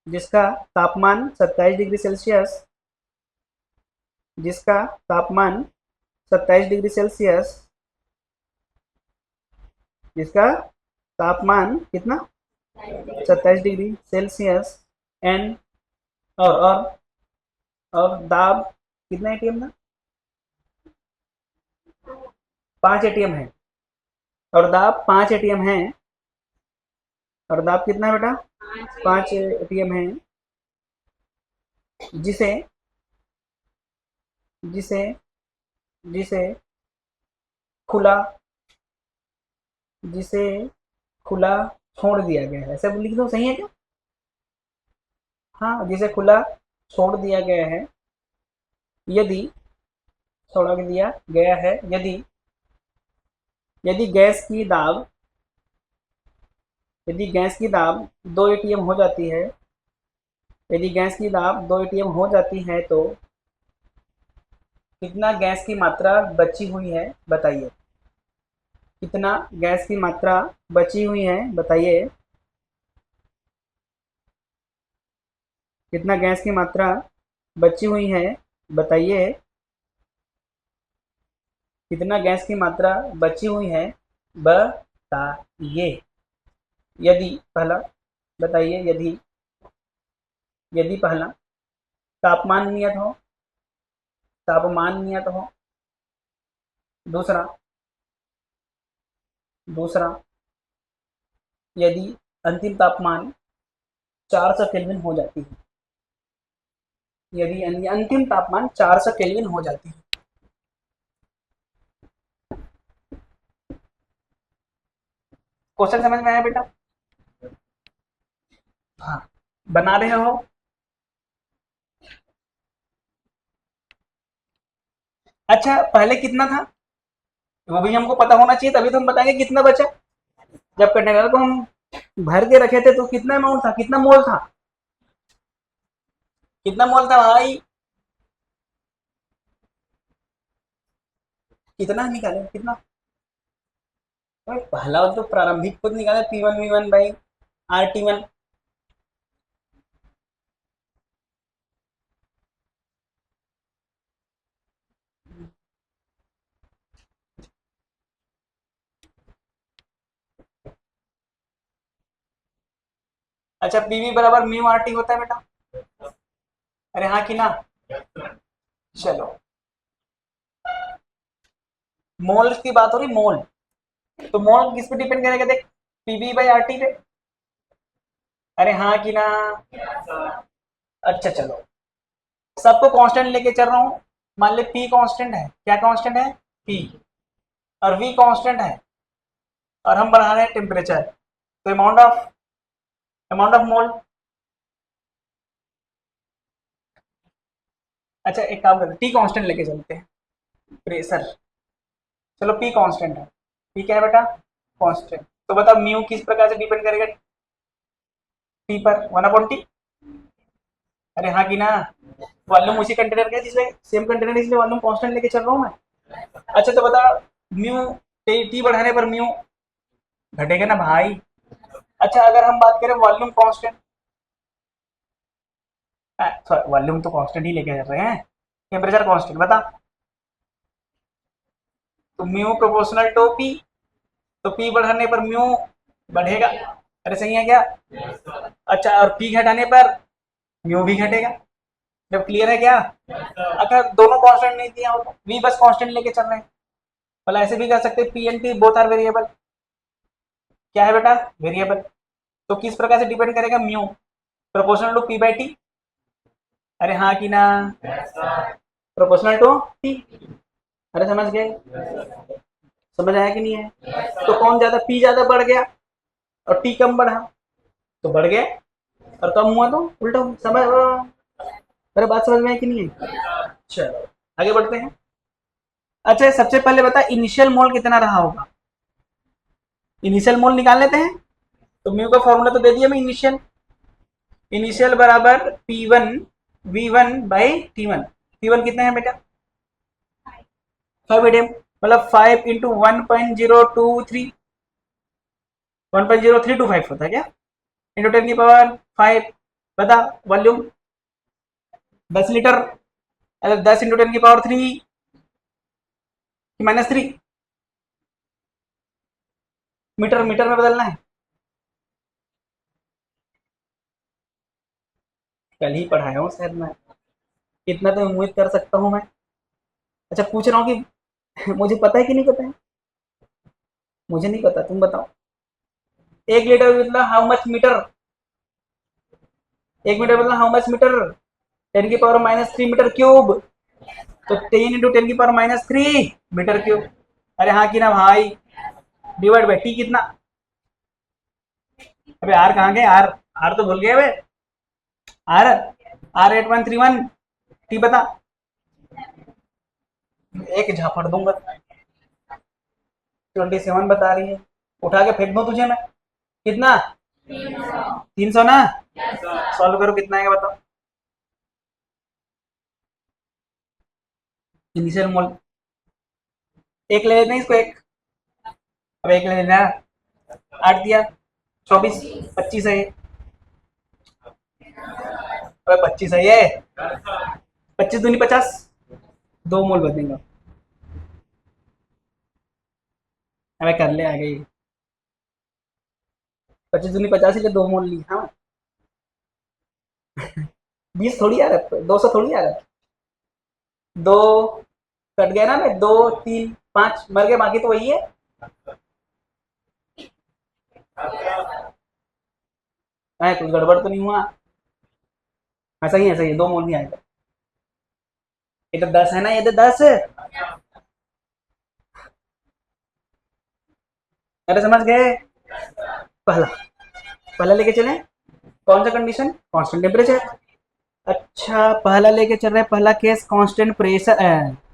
जिसका तापमान 27 डिग्री सेल्सियस, जिसका तापमान 27 डिग्री सेल्सियस, जिसका तापमान कितना 27 डिग्री सेल्सियस एंड और दाब कितना एटीएम था 5 एटीएम है, और दाब 5 एटीएम है, और दाब कितना है बेटा 5 एटीएम है, जिसे जिसे जिसे खुला जिसे खुला छोड़ दिया गया है. ऐसे लिख दो, सही है क्या? हाँ, जिसे खुला छोड़ दिया गया है, यदि छोड़ दिया गया है, यदि यदि गैस की दाब, यदि गैस की दाब 2 एटीएम हो जाती है, यदि गैस की दाब 2 एटीएम हो जाती है तो कितना गैस की मात्रा बची हुई है बताइए, कितना गैस की मात्रा बची हुई है बताइए, कितना गैस की मात्रा बची हुई है बताइए, कितना गैस की मात्रा बची हुई है बताइए. यदि पहला बताइए, यदि यदि पहला तापमान नियत हो, तापमान नियत हो, दूसरा दूसरा यदि अंतिम तापमान 400 केल्विन हो जाती है, यदि अंतिम तापमान 400 केल्विन हो जाती है। क्वेश्चन समझ में आया बेटा? हाँ, बना रहे हो? अच्छा, पहले कितना था वो भी हमको पता होना चाहिए, तभी तो हम बताएंगे कितना बचा। जब कंटेनर को हम भर के रखे थे तो कितना अमाउंट था, कितना मोल था, कितना मोल था भाई? कितना निकाले, कितना? भाई पहला तो प्रारंभिक खुद निकाले, P1V1 बाई RT1। अच्छा, पीवी बराबर म्यू आर टी होता है बेटा? अरे हाँ कि ना? चलो, मोल की बात हो रही, मोल। तो मोल किस पे डिपेंड करेगा देख, पीवी बाई आर टी पे। अरे हाँ कि ना? अच्छा चलो, सबको कांस्टेंट लेके चल रहा हूँ। मान ले पी कांस्टेंट है, क्या कांस्टेंट है? पी। और वी कांस्टेंट है, और हम बढ़ा रहे हैं टेम्परेचर, तो अमाउंट ऑफ मोल। अच्छा एक काम करते, टी कांस्टेंट लेके चलते हैं, प्रेशर। चलो पी कांस्टेंट है, पी क्या है बेटा? कांस्टेंट। तो बताओ म्यू किस प्रकार से डिपेंड करेगा टी पर? 1/T। अरे हाँ कि ना? वॉल्यूम उसी कंटेनर का है जिसमें सेम कंटेनर, इसलिए वॉल्यूम कांस्टेंट लेके चल रहा हूँ मैं। अच्छा तो बता, म्यू टी बढ़ाने पर म्यू घटेगा ना भाई? अच्छा अगर हम बात करें वॉल्यूम कांस्टेंट, सॉरी वॉल्यूम तो कांस्टेंट ही लेके चल रहे हैं, टेम्परेचर कांस्टेंट बता। तो म्यू प्रोपोर्शनल टू पी, तो पी बढ़ाने पर म्यू बढ़ेगा। अरे सही है क्या? अच्छा, और पी घटाने पर म्यू भी घटेगा। जब क्लियर है क्या? अगर दोनों कांस्टेंट नहीं दिया हो तो वी बस कांस्टेंट लेके चल रहे हैं। भला ऐसे भी कर सकते हैं, P and T both are variable. क्या है बेटा? वेरिएबल। तो किस प्रकार से डिपेंड करेगा mu? Proportional to P by T. अरे हाँ कि ना? Proportional to T. अरे समझ गए? समझ आया कि नहीं है? तो कौन ज्यादा, पी ज्यादा बढ़ गया और टी कम बढ़ा, तो बढ़ गया, और कम हुआ तो उल्टा हुआ। समझ, अरे बात समझ में आई कि नहीं है? चलो आगे बढ़ते हैं। अच्छा सबसे पहले बता, इनिशियल मोल कितना रहा होगा? इनिशियल मोल निकाल लेते हैं। तो म्यू का फॉर्मूला तो दे दिया मैं, इनिशियल। इनिशियल बराबर P1 V1 by T1। T1 कितना है बेटा? 5 एडम, मतलब 5 इंटू 1.023, 1.0325 होता है क्या? इंटू 10 की पावर 5। बता वॉल्यूम 10 लीटर, अगर 10 इंटू 10 की पावर 3 -3। मीटर, मीटर में बदलना है। कल ही पढ़ाया हूँ शायद मैं, इतना तो उम्मीद कर सकता हूँ मैं। अच्छा पूछ रहा हूँ कि मुझे पता है कि नहीं पता है? मुझे नहीं पता, तुम बताओ। 1 लीटर मतलब हाउ मच मीटर? 1 मीटर मतलब हाउ मच मीटर? 10 की पावर -3 मीटर क्यूब। तो 10 इंटू 10 की पावर -3 मीटर क्यूब। अरे हाँ कि ना भाई? डिवाइड बाई टी कितना? अबे आर कहाँ गए, आर? आर तो भूल गए बे। Are, R8131। टी बता। एक झापड़ दूंगा। 27 बता रही है, उठा के फेंक दूं तुझे मैं? कितना? 300 ना? सॉल्व करो कितना आएगा बताओ। इनिशियल मोल, एक ले लेते हैं इसको, एक। अब एक ले लेना। 8 दिया, 24, 25 है ये। अबे 25 है ये, 25 दूनी 50, 2 मोल बचेगा। अबे कर ले आगे। 25 दूनी 50 के 2 मोल ली, हाँ। 20 थोड़ी आ रहा है, 200 थोड़ी आ रहा है। दो कट गया ना, मैं 2 3 5 मर गए, बाकी तो वही है। कुछ गड़बड़ तो नहीं हुआ? ऐसा ही है, 2 मोल नहीं आएगा। ये तो 10 है ना, ये तो 10 है। अरे समझ गए। पहला पहला लेके चलें। कौन सा कंडीशन? Constant temperature. अच्छा पहला लेके चल रहे हैं, पहला केस कांस्टेंट प्रेशर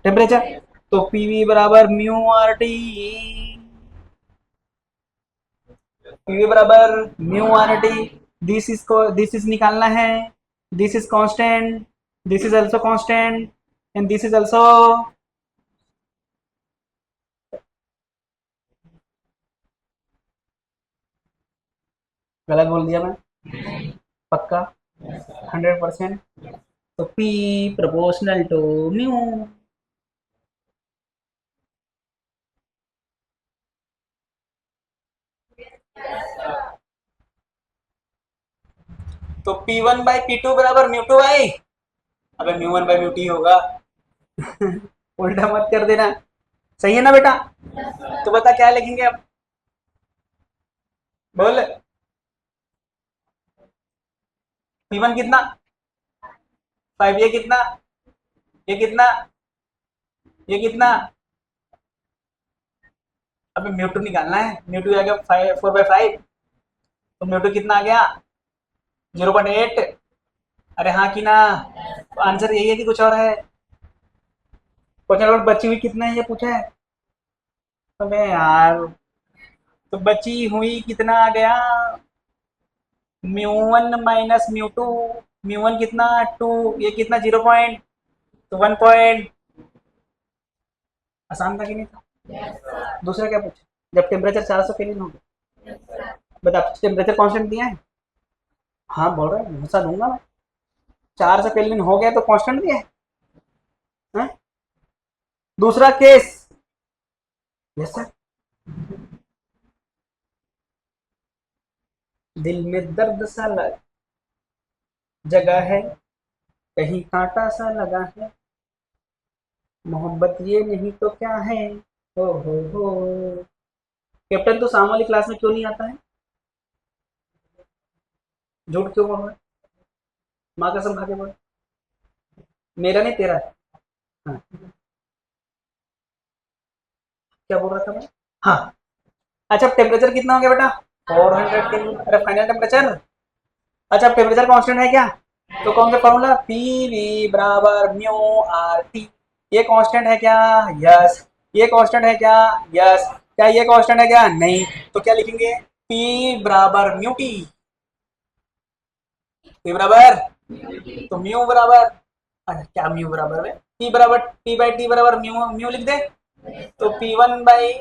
टेम्परेचर। तो पीवी बराबर म्यू आर टी। पीवी बराबर mu R T. This is निकालना है। This is constant, this is also constant, and this is also. गलत बोल दिया मैं? पक्का? 100%? तो पी प्रोपोर्शनल टू म्यू। तो P1 बाई P2 बराबर म्यू टू बाई, अबे mu one by mu T होगा। उल्टा मत कर देना। सही है ना बेटा? तो बता क्या लिखेंगे अब? बोल। P1 कितना? 5। ये कितना? ये कितना? ये कितना? अबे म्यू टू निकालना है। म्यू टू आ गया 4/5। तो म्यू टू कितना आ गया? 0.8। अरे हाँ कि ना? आंसर यही है कि कुछ और है? क्वेश्चन नंबर बची हुई कितना है ये पूछा है। अबे यार, तो बची हुई कितना आ गया? Mu one minus mu two. Mu one कितना? 2। ये कितना? 0 पॉइंट। तो 1 पॉइंट। आसान था कि नहीं था? दूसरा क्या पूछा? जब टेम्परेचर 400 केल्विन हो गया, बता टेम्परेचर कांस्टेंट दिया है। हाँ बोल रहा है, घुसा दूंगा मैं। 400 केल्विन हो गया तो कांस्टेंट दिया है। हैं? दूसरा केस। Yes sir. दिल में दर्द सा जगह है, कहीं कांटा सा लगा है, मोहब्बत ये नहीं तो क्या है। हो। कैप्टन तो शाम वाली क्लास में क्यों नहीं आता है? झूठ क्यों बोल रहा है? माँ कसम खा के बोल। मेरा नहीं तेरा है। हाँ। क्या बोल रहा था मैं? हाँ। अच्छा टेम्परेचर कितना हो गया बेटा? 400 केल्विन। अरे फाइनल टेम्परेचर। अच्छा टेम्परेचर कांस्टेंट है क्या? तो कौन सा फॉर्मूला? पी वी बराबर म्यू आर टी। ये कांस्टेंट है क्या? यस। ये कांस्टेंट है क्या? यस। क्या ये कांस्टेंट है क्या? नहीं। तो क्या लिखेंगे? पी बराबर म्यू टी। पी बराबर, तो म्यू बराबर, अरे क्या म्यू बराबर है? पी बराबर पी बाई टी बराबर म्यू म्यू लिख दे। तो P1 बाई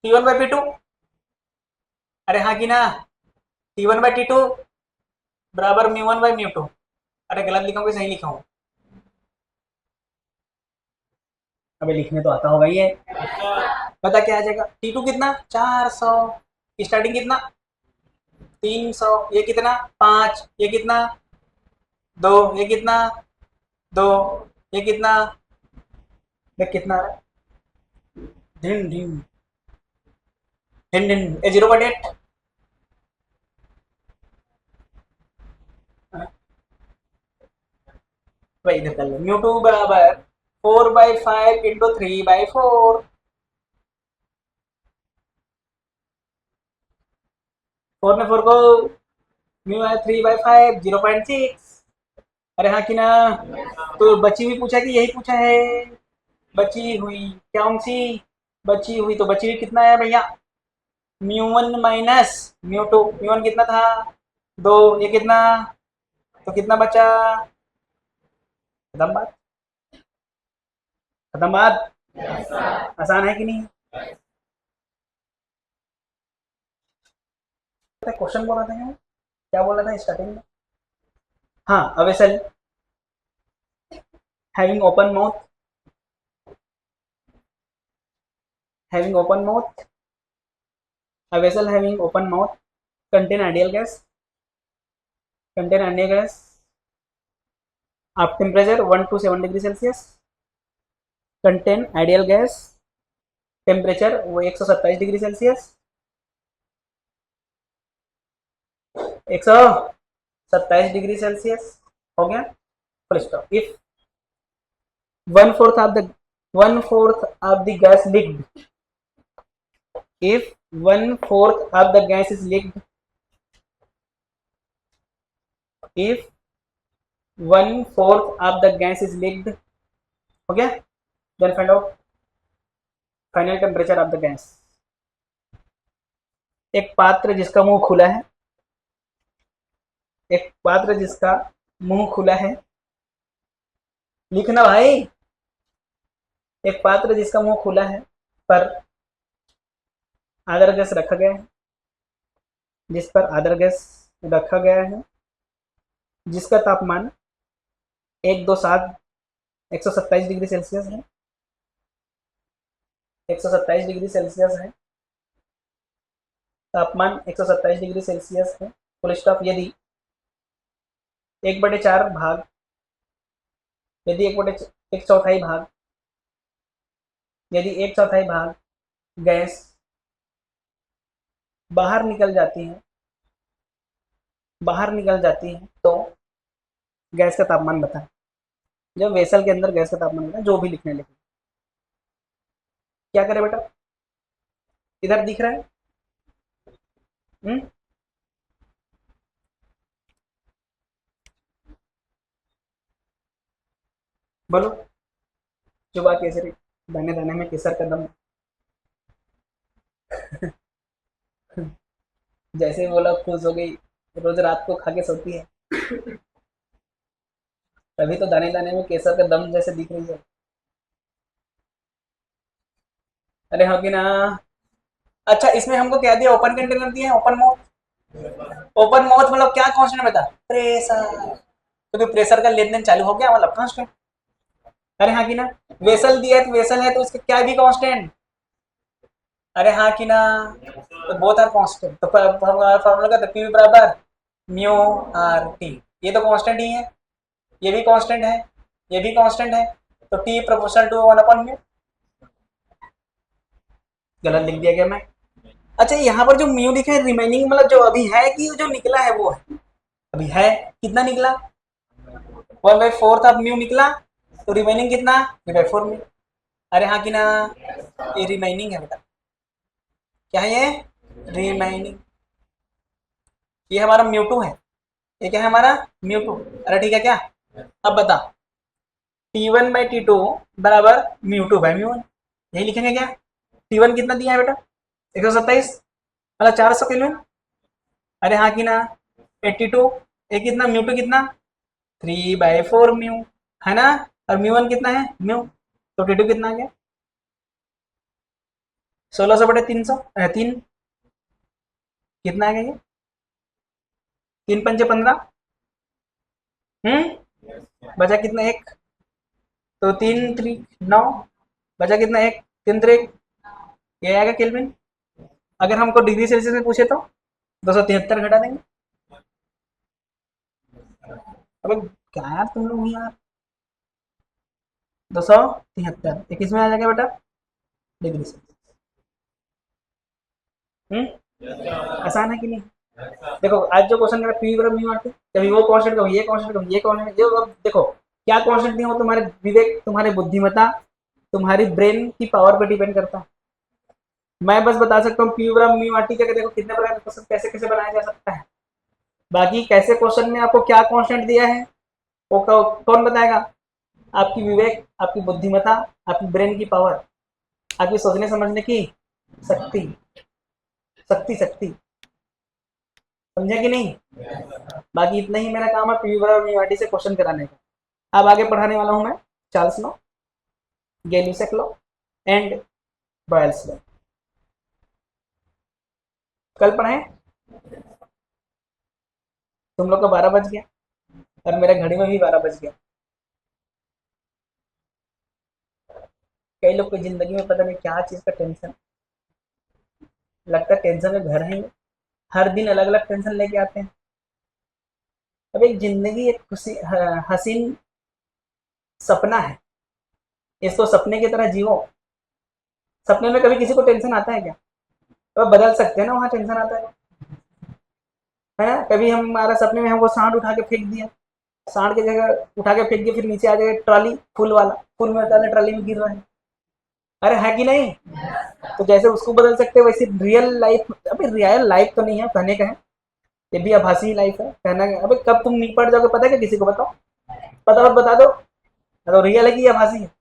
P2। अरे हाँ कि ना? T1 बाई T2 बराबर म्यू1 बाई म्यू टू। अरे गलत लिखा हूँ कि सही लिखा हूँ? अबे लिखने तो आता होगा ये। पता क्या आ जाएगा? T2 कितना? 400। स्टार्टिंग कितना? 300। ये कितना? 5। ये कितना? 2। ये कितना? 2। ये कितना? देख कितना आ रहा है। ढिन ढिन ढिन ढिन। ये 0.8। भाई इधर कर लो। म्यू टू बराबर 4/5 इंटू 3/4। 4 में 4 को म्यू है 3/5, 0.6। अरे हाँ कि ना? तो बची हुई पूछा कि यही पूछा है? बची हुई कौन सी? बची हुई तो बची हुई कितना है भैया? म्यू1 minus mu two. Mu one कितना था? 2। ये कितना? तो कितना बचा? खत्म बात। खत्म बात। आसान है कि नहीं? क्वेश्चन बोल रहा था क्या बोल रहा था स्टार्टिंग में? हाँ a vessel having open mouth, having open mouth, a vessel having open mouth contain ideal gas, contain ideal gas of temperature 1 to 7 degree Celsius, contain ideal gas temperature वो 127 डिग्री सेल्सियस। 127 डिग्री सेल्सियस हो गया। Full stop. If 1/4 of the gas leaked. If 1/4 of the gas is leaked, if 1/4 of the gas is leaked, okay, then find out final temperature of the gas. एक पात्र जिसका मुंह खुला है, एक पात्र जिसका मुंह खुला है, लिखना भाई. एक पात्र जिसका मुंह खुला है पर आदर गैस रखा गया है, जिस पर आदर गैस रखा गया है, जिसका तापमान 127 डिग्री सेल्सियस है, 127 डिग्री सेल्सियस है, तापमान 127 डिग्री सेल्सियस है. Full stop. यदि 1/4 भाग, यदि 1/4 भाग, यदि 1/4 भाग गैस बाहर निकल जाती है, बाहर निकल जाती है, तो गैस का तापमान बताएं. जब वेसल के अंदर गैस का तापमान बताएं, जो भी लिखने लगे. क्या करें बेटा, इधर दिख रहा है. बोलो. जुबा केसरी, दाने दाने में केसर का दम. जैसे वो लोग खुश हो गई, रोज रात को खा के सोती है, तभी तो दाने दाने में केसर का दम जैसे दिख रही है. अरे हाँ कि ना. अच्छा, इसमें हमको क्या दिया, ओपन कंटेनर दिया है, ओपन माउथ. ओपन माउथ मतलब क्या कांस्टेंट बता, प्रेशर. तो प्रेशर का लेन देन चालू हो गया मतलब कांस्टेंट. अरे हाँ कि ना. वेसल दिया है तो वेसल है तो उसका क्या भी कांस्टेंट. अरे हाँ कि ना. तो बोथ आर कांस्टेंट. तो फॉर्मूला का पी बराबर म्यू आर टी. ये तो कांस्टेंट ही है, ये भी कांस्टेंट है, ये भी कांस्टेंट है. तो टी प्रोपोर्शनल टू 1/म्यू. गलत लिख दिया गया मैं. अच्छा, यहाँ पर जो म्यू लिखा है रिमेनिंग मतलब जो अभी है कि जो निकला है वो है. अभी है कितना निकला, 1/4 ऑफ म्यू निकला. तो रिमेनिंग कितना, 3/4 म्यू. अरे हाँ कि ना. ये रिमेनिंग है बेटा. क्या है ये, रिमेनिंग. ये हमारा म्यू2 है. ये क्या है हमारा म्यू2. अरे ठीक है क्या. अब बता, T1/T2 बराबर म्यू2/म्यू1. यही लिखेंगे क्या. T1 कितना दिया है बेटा, 127 मतलब 400 केल्विन. अरे हाँ कि ना. 82, ये कितना म्यू2 कितना, 3/4 म्यू है ना. और म्यू1 कितना है म्यू. तो T2 कितना आ गया, 1600/300 कितना आ गया ये, 3×5 = 15. बचा कितना, एक. तो 3×3 = 9. बचा कितना, एक. 3×3 ये आएगा केल्विन. अगर हमको डिग्री सेल्सियस में पूछे तो 273 घटा देंगे. अबे क्या यार तुम लोग यार, 273 ये किस में आ जाएगा बेटा, डिग्री सेल्सियस. आसान है कि नहीं. देखो आज जो क्वेश्चन मेरा पी बराबर म्यू आते, कभी वो कांस्टेंट, कभी ये कांस्टेंट, कभी ये कांस्टेंट. जो अब देखो क्या कांस्टेंट नहीं हो, तुम्हारे विवेक, तुम्हारे बुद्धिमत्ता, तुम्हारी ब्रेन की पावर पे डिपेंड करता है. मैं बस बता सकता हूँ पी बराबर म्यू आर टी का देखो कितने प्रकार के क्वेश्चन कैसे कैसे बनाया जा सकता है. बाकी कैसे क्वेश्चन में आपको क्या कांस्टेंट दिया है वो कौन बताएगा, आपकी विवेक, आपकी बुद्धिमत्ता, आपकी ब्रेन की पावर, आपकी सोचने समझने की शक्ति. शक्ति शक्ति समझे कि नहीं. बाकी इतना ही मेरा काम है पी बराबर म्यू आर टी से क्वेश्चन कराने का. अब आगे पढ़ाने वाला हूं मैं Charles law, Gay Lussac law and Boyle's law. कल पढ़े, तुम लोग का 12 बज गया और मेरे घड़ी में भी 12 बज गया. कई लोग की जिंदगी में पता नहीं क्या चीज का टेंशन, लगता है टेंशन में घर है, हर दिन अलग अलग टेंशन लेके आते हैं. अब एक जिंदगी एक खुशी हसीन सपना है, इसको सपने की तरह जियो. सपने में कभी किसी को टेंशन आता है क्या, तो बदल सकते हैं ना, वहाँ टेंशन आता है. कभी हमारा सपने में हमको सांड उठा के फेंक दिया, सांड की जगह उठा के फेंक दिया, फिर नीचे आ जाएगा ट्रॉली फूल वाला, फूल में डाले ट्रॉली में गिर रहा है। अरे है कि नहीं? तो जैसे उसको बदल सकते हैं वैसे रियल लाइफ, अबे रियल लाइफ तो नहीं है कहने का है, ये भी आभासी लाइफ है कहना है। अबे कब तुम निपट जाओगे पता है क्या किसी को? बताओ, पता मत बता दो, तो रियल है कि आभासी है?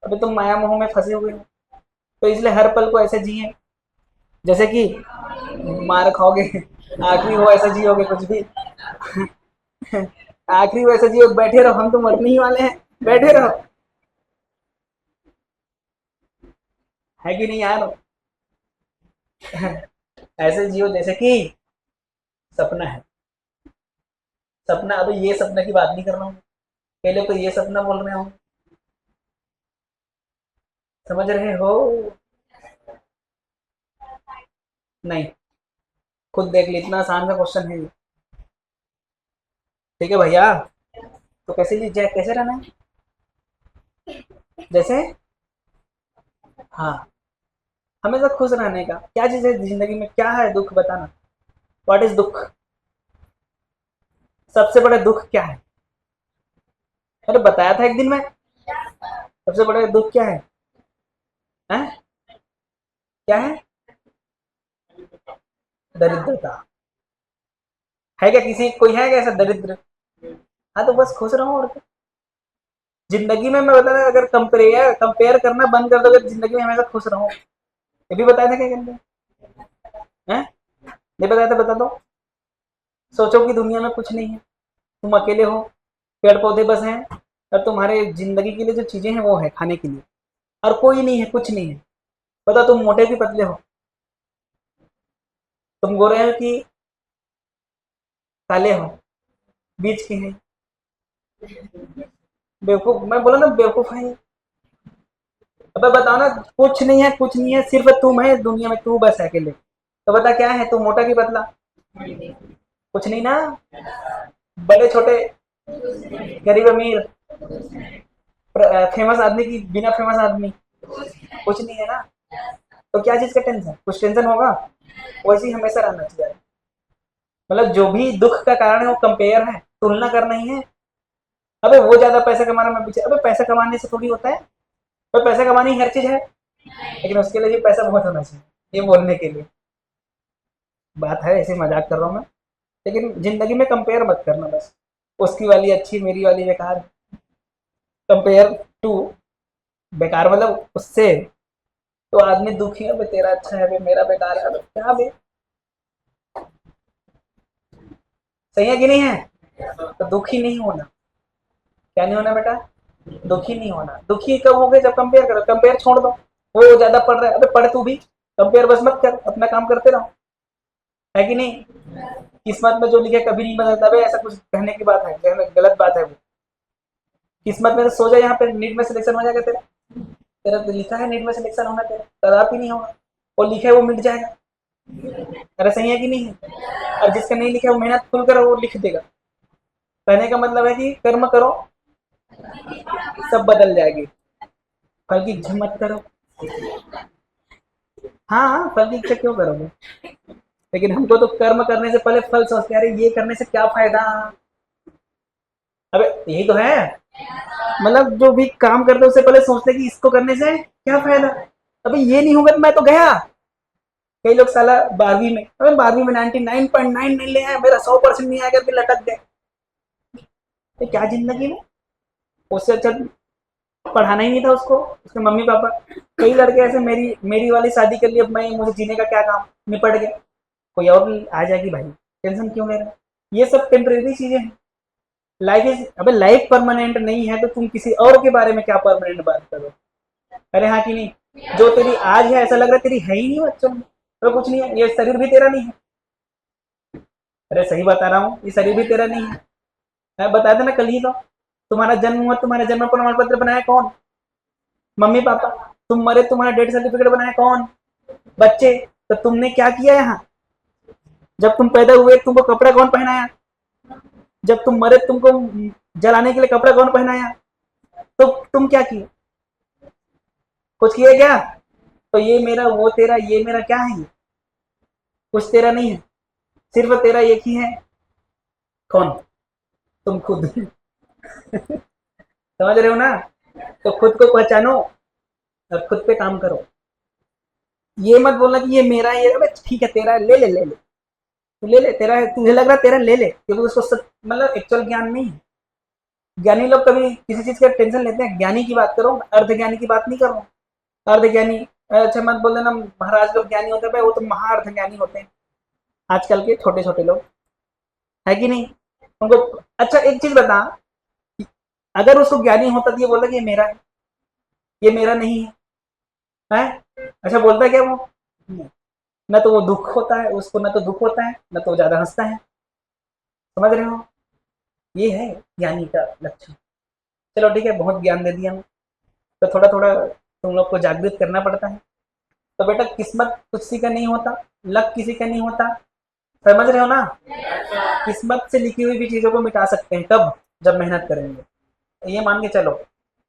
अबे तुम माया मोह में फंसे हुए हो, तो इसलिए हर पल को ऐसे जिए जैसे कि मार खाओगे, आखिरी हो ऐसा जियोगे कुछ भी। आखिरी हो ऐसा जियो, बैठे रहो, हम तो मरने ही वाले हैं, बैठे रहो। है कि नहीं यार? ऐसे जियो जैसे कि सपना है। सपना, अभी ये सपना की बात नहीं कर रहा हूँ, पहले तो ये सपना बोल रहे हो, समझ रहे हो? नहीं, खुद देख ली, इतना आसान सा क्वेश्चन है ये। ठीक है भैया, तो कैसे जी कैसे रहना है? जैसे, हाँ, हमेशा खुश रहने का क्या चीज है जिंदगी में? क्या है दुख? बताना, व्हाट इज दुख? सबसे बड़ा दुख क्या है? मैंने बताया था एक दिन में, सबसे बड़ा दुख क्या है? हैं? क्या है? दरिद्रता। है क्या? किसी कोई है क्या ऐसा दरिद्र? हाँ तो बस खुश रहो, और क्या? जिंदगी में मैं बता रहा, अगर कंपेयर कंपेयर करना बंद कर दो, अगर जिंदगी में हमेशा खुश रहो। ये भी बताया था क्या करते हैं? नहीं बताया था? बता दो। सोचो कि दुनिया में कुछ नहीं है, तुम अकेले हो, पेड़ पौधे बस हैं, और तुम्हारे जिंदगी के लिए जो चीजें हैं वो है खाने के लिए, और कोई नहीं है, कुछ नहीं है। बताओ, तुम मोटे की पतले हो, तुम गोरे हो कि काले हो, बीच के हैं? बेवकूफ, मैं बोला ना बेवकूफ है। अब बताओ ना, कुछ नहीं है, कुछ नहीं है, सिर्फ तुम है दुनिया में, तू बस है अकेले। तो बता क्या है, तू मोटा की पतला? कुछ नहीं ना, बड़े छोटे, गरीब अमीर, फेमस आदमी की बिना फेमस आदमी, कुछ नहीं है ना। तो क्या चीज का टेंशन? कुछ टेंशन होगा? वैसे ही हमेशा रहना चाहिए। मतलब जो भी दुख का कारण है वो कंपेयर है, तुलना करना ही है। अबे वो ज्यादा पैसा कमा रहा, मैं पीछे, अबे पैसा कमाने से थोड़ी होता है, तो पैसा कमानी हर चीज है, लेकिन उसके लिए भी पैसा बहुत होना चाहिए, ये बोलने के लिए बात है, ऐसे मजाक कर रहा हूँ मैं। लेकिन जिंदगी में कंपेयर मत करना बस, उसकी वाली अच्छी, मेरी वाली बेकार, कंपेयर टू, बेकार मतलब उससे, तो आदमी दुखी है, तेरा अच्छा है, मेरा बेकार है, क्या बे? सही है कि नहीं है? तो दुखी नहीं होना। क्या नहीं होना बेटा? दुखी नहीं होना। दुखी कब हो गए? जब कंपेयर करो, कंपेयर छोड़ दो। वो ज्यादा पढ़ रहा है, अबे पढ़ तू भी, कंपेयर बस मत कर, अपना काम करते रहो। है कि नहीं? किस्मत में जो लिखे कभी नहीं बदलता भाई, ऐसा कुछ कहने की बात है, गलत बात है वो। किस्मत में तो सो जा, यहाँ पे नीट में सिलेक्शन हो जाएगा तेरा, तेरा तो लिखा है नीट में सिलेक्शन होना, तेरा कदापि नहीं होगा। और लिखे वो मिट जाएगा। अरे सही है कि नहीं है? और जिसका नहीं लिखा वो मेहनत खुल कर वो लिख देगा। कहने का मतलब है कि कर्म करो, सब बदल जाएगी। फल की इच्छा मत करो। हाँ हाँ, फल की इच्छा क्यों करोगे? लेकिन हमको तो कर्म करने से पहले फल सोचते हैं, अरे ये करने से क्या फायदा। अबे यही तो है, मतलब जो भी काम करते हैं उससे पहले सोचते हैं कि इसको करने से क्या फायदा। अबे ये नहीं होगा तो मैं तो गया। कई लोग साला 12वीं में, अबे 12वीं में 99.99 ले आए, मेरा 100% नहीं आया, फिर लटक गए। तो क्या जिंदगी में? उससे अच्छा पढ़ाना ही नहीं था उसको, उसके मम्मी पापा। कई लड़के ऐसे, मेरी मेरी वाली शादी कर ली, अब मैं, मुझे जीने का क्या काम, निपट गया, कोई और आ जाएगी भाई, टेंशन क्यों ले रहे? ये सब टेम्परेरी चीजें हैं। लाइफ इज, अबे लाइफ परमानेंट नहीं है, तो तुम किसी और के बारे में क्या परमानेंट बात करो? अरे हाँ कि नहीं? जो तेरी आज है ऐसा लग रहा है तेरी है ही नहीं बच्चों में, तो कुछ नहीं है, ये शरीर भी तेरा नहीं है। अरे सही बता रहा हूँ, ये शरीर भी तेरा नहीं है। मैं बताया था ना कल ही तो, तुम्हारा जन्म हुआ, तुम्हारे जन्म प्रमाण पत्र बनाया कौन? Mummy papa. तुम मरे, तुम्हारा डेथ सर्टिफिकेट बनाया कौन? बच्चे। तो तुमने क्या किया यहाँ? जब तुम पैदा हुए तुमको कपड़ा कौन पहनाया? जब तुम मरे तुमको जलाने के लिए कपड़ा कौन पहनाया? तो तुम क्या किए? कुछ किए क्या? तो ये मेरा, वो तेरा, ये मेरा, क्या है ये? कुछ तेरा नहीं है, सिर्फ तेरा एक ही है। कौन? तुम खुद समझ रहे हो ना? तो खुद को पहचानो और खुद पे काम करो। ये मत बोलना कि ये मेरा है, ये अबे ठीक है तेरा है, ले ले ले ले, तू ले ले, तेरा है, तुझे लग रहा है तेरा, ले ले, क्योंकि उसको मतलब एक्चुअल ज्ञान नहीं है। ज्ञानी लोग कभी किसी चीज का टेंशन लेते हैं? ज्ञानी की बात करो, अर्ध ज्ञानी की बात नहीं कर रहा हूँ। अर्ध ज्ञानी, अच्छा मत बोल देना महाराज लोग ज्ञानी होते हैं, भाई वो तो महाअर्ध ज्ञानी होते हैं आजकल के छोटे छोटे लोग, है कि नहीं? उनको, अच्छा एक चीज बता, अगर उसको ज्ञानी होता तो ये बोलता कि ये मेरा है, ये मेरा नहीं है, है? अच्छा बोलता है क्या वो? न तो वो दुख होता है उसको, न तो दुख होता है, न तो ज्यादा हंसता है। समझ रहे हो? ये है ज्ञानी का लक्षण। चलो ठीक है, बहुत ज्ञान दे दिया मैं, तो थोड़ा थोड़ा तुम लोग को जागृत करना पड़ता है। तो बेटा किस्मत किसी का नहीं होता, लक किसी का नहीं होता, समझ रहे हो ना? किस्मत से लिखी हुई भी चीजों को मिटा सकते हैं, कब? जब मेहनत करेंगे। ये मान के चलो।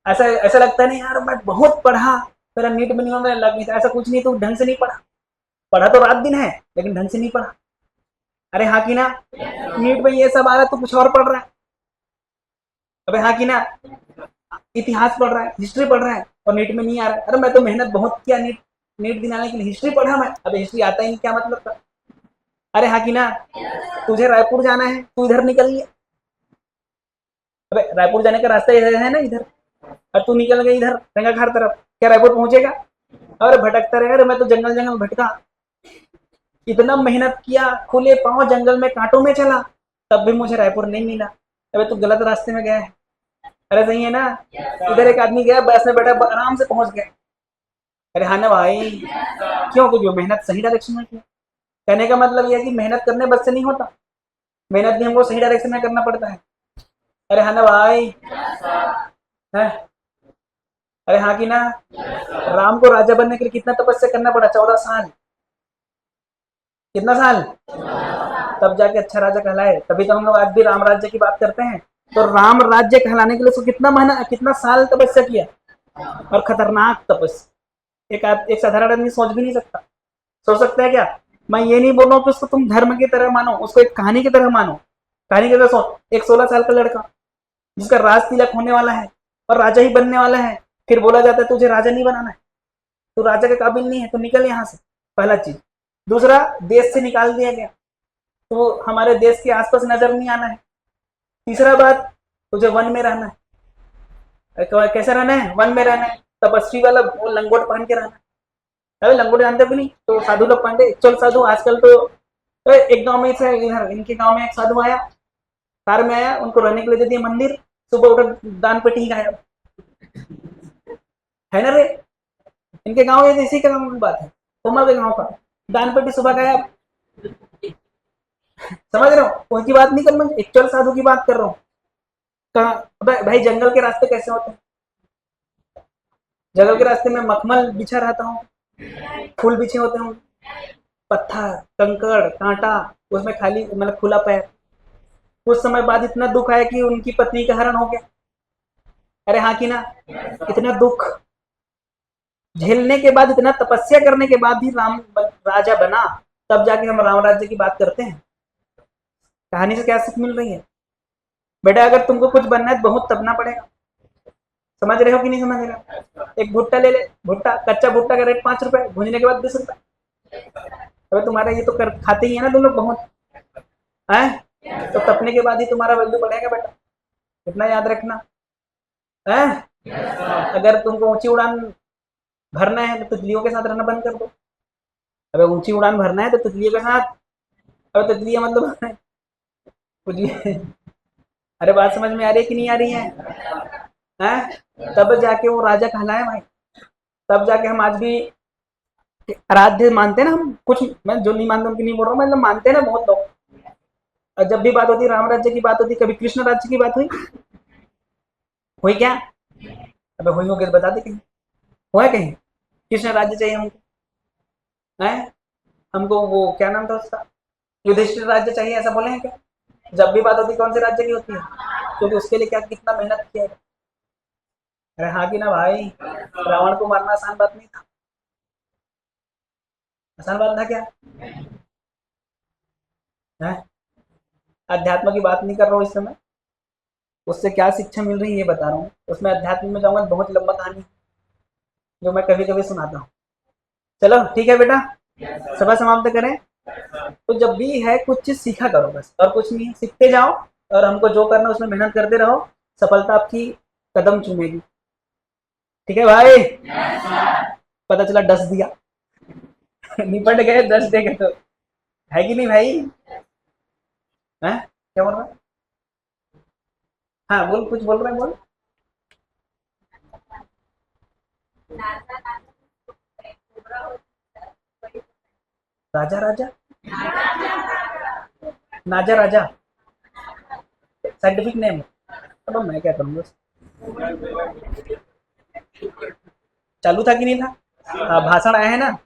ऐसा ऐसा लगता है नहीं यार मैं बहुत पढ़ा, मेरा नीट में नहीं होगा, लग नहीं था, ऐसा कुछ नहीं, तू ढंग से नहीं पढ़ा। पढ़ा तो रात दिन है, लेकिन ढंग से नहीं पढ़ा। अरे हाँ की ना? नीट में ये सब आ रहा है, तू कुछ और पढ़ रहा है। अबे हाँ की ना? इतिहास पढ़ रहा है, हिस्ट्री पढ़ रहा है, और नीट में नहीं आ रहा है। अरे मैं तो मेहनत बहुत किया नीट नीट दिलाने के लिए, हिस्ट्री पढ़ा मैं, अबे हिस्ट्री आता ही नहीं, क्या मतलब था? अरे हाँ की ना? तुझे रायपुर जाना है, तू इधर निकल गया, अबे रायपुर जाने का रास्ता इधर है ना, इधर, और तू निकल गया इधर गंगाघाट तरफ, क्या रायपुर पहुंचेगा? अरे भटकता रहेगा। अरे मैं तो जंगल जंगल भटका, इतना मेहनत किया, खुले पांव जंगल में कांटों में चला, तब भी मुझे रायपुर नहीं मिला। अबे तू गलत रास्ते में गया है। अरे सही है ना? इधर एक आदमी गया, बस में बैठा, आराम से पहुंच गया। अरे हाँ ना भाई? क्यों? क्योंकि वो मेहनत सही डायरेक्शन में की। कहने का मतलब यह है कि मेहनत करने बस से नहीं होता, मेहनत भी हमको सही डायरेक्शन में करना पड़ता है। अरे हाँ ना भाई? है? अरे हाँ की ना? राम को राजा बनने के लिए कितना तपस्या करना पड़ा? 14 साल। कितना साल? तब जाके अच्छा राजा कहलाए, तभी तो हम लोग आज भी राम राज्य की बात करते हैं। तो राम राज्य कहलाने के लिए उसको कितना महीना, कितना साल तपस्या किया, और खतरनाक तपस्या। एक साधारण आदमी सोच भी नहीं सकता। सोच सकता है क्या? मैं ये नहीं बोल रहा हूँ कि उसको तुम धर्म की तरह मानो, उसको एक कहानी की तरह मानो। कहानी की तरह सोच, एक 16 साल का लड़का जिसका राज तिलक होने वाला है और राजा ही बनने वाला है, फिर बोला जाता है तुझे राजा नहीं बनाना है, तू राजा के काबिल नहीं है, तो निकल यहाँ से। पहला चीज। दूसरा, देश से निकाल दिया गया, तो हमारे देश के आसपास नजर नहीं आना है। तीसरा बात, तुझे वन में रहना है। कैसे रहना है? वन में रहना है। तपस्वी वाला वो लंगोट पहन के रहना है। अरे लंगोट जानते भी नहीं, तो साधु लोग पहनते, चल साधु आजकल तो एक गांव में से, इधर इनके गांव में एक साधु आया, कार में आया, उनको रहने के लिए दे दिया मंदिर, सुबह उठा दान पेटी ही गायब, है ना रे? इनके गांव ये इसी का गांव की बात है, उमर के गांव का, दान पेटी सुबह गायब। समझ रहे हो? उनकी बात नहीं कर रहा हूँ, एक्चुअल साधु की बात कर रहा हूँ। कहा भाई जंगल के रास्ते कैसे होते हैं? जंगल के रास्ते में मखमल बिछा रहता हूँ, फूल बिछे होते हूँ, पत्थर, कंकड़, कांटा, उसमें खाली मतलब खुला पैर। कुछ समय बाद इतना दुख आया कि उनकी पत्नी का हरण हो गया। अरे हाँ की ना? इतना दुख झेलने के बाद, इतना तपस्या करने के बाद ही राम राजा बना, तब जाके हम राम राज्य की बात करते हैं। कहानी से क्या सीख मिल रही है? बेटा अगर तुमको कुछ बनना है तो बहुत तपना पड़ेगा। समझ रहे हो कि नहीं समझ रहे हो? एक भुट्टा ले ले, भुट्टा, कच्चा भुट्टा का रेट 5 रुपए, भूनने के बाद 20 रुपए। अबे तुम्हारा ये तो खाते ही है ना तुम लोग बहुत, है? तो तपने के बाद ही तुम्हारा वैल्यू बढ़ेगा बेटा, इतना याद रखना है। अगर तुमको ऊंची उड़ान भरना है तो तितलियों के साथ रहना बंद कर दो। अबे ऊंची उड़ान भरना है तो तितलियों के साथ, अबे तितलियां मतलब कुछ भी। अरे बात समझ में आ रही है कि नहीं आ रही है? तब जाके वो राजा कहलाए भाई, तब जाके हम आज भी आराध्य मानते हैं ना हम कुछ। मैं जो नहीं मानता उनकी नहीं बोल रहा हूँ, मतलब मानते हैं ना बहुत लोग। और जब भी बात होती राम राज्य की बात होती, कभी कृष्ण राज्य की बात हुई? हुई क्या? अबे हुई होगी तो बता दे कहीं, हुआ है कहीं? कृष्ण राज्य चाहिए हमको, है? हमको वो क्या नाम था उसका, युधिष्ठिर राज्य चाहिए, ऐसा बोले हैं क्या? जब भी बात होती कौन से राज्य की होती है? क्योंकि उसके लिए क्या कितना मेहनत किया है। अरे हाँ कि ना भाई? रावण को मारना आसान बात नहीं था, आसान बात था क्या? है? अध्यात्म की बात नहीं कर रहा हूँ इस समय, उससे क्या शिक्षा मिल रही है ये बता रहा हूँ। उसमें अध्यात्म में जाऊंगा, बहुत लंबा कहानी जो मैं कभी कभी सुनाता हूँ। चलो ठीक है बेटा, सभा समाप्त करें। तो जब भी है कुछ चीज सीखा करो बस, और कुछ नहीं है, सीखते जाओ और हमको जो करना है उसमें मेहनत करते रहो, सफलता आपकी कदम चूमेगी। ठीक है भाई, पता चला 10 दिया। निपट गए 10 देगा तो, है कि नहीं भाई? है, क्या बोल रहा है? हाँ बोल, कुछ बोल रहा है, बोल। राजा राजा, नाजा राजा, साइंटिफिक नेम। अब मैं क्या करूँगा? चालू था कि नहीं था? हाँ, भाषण आया है ना।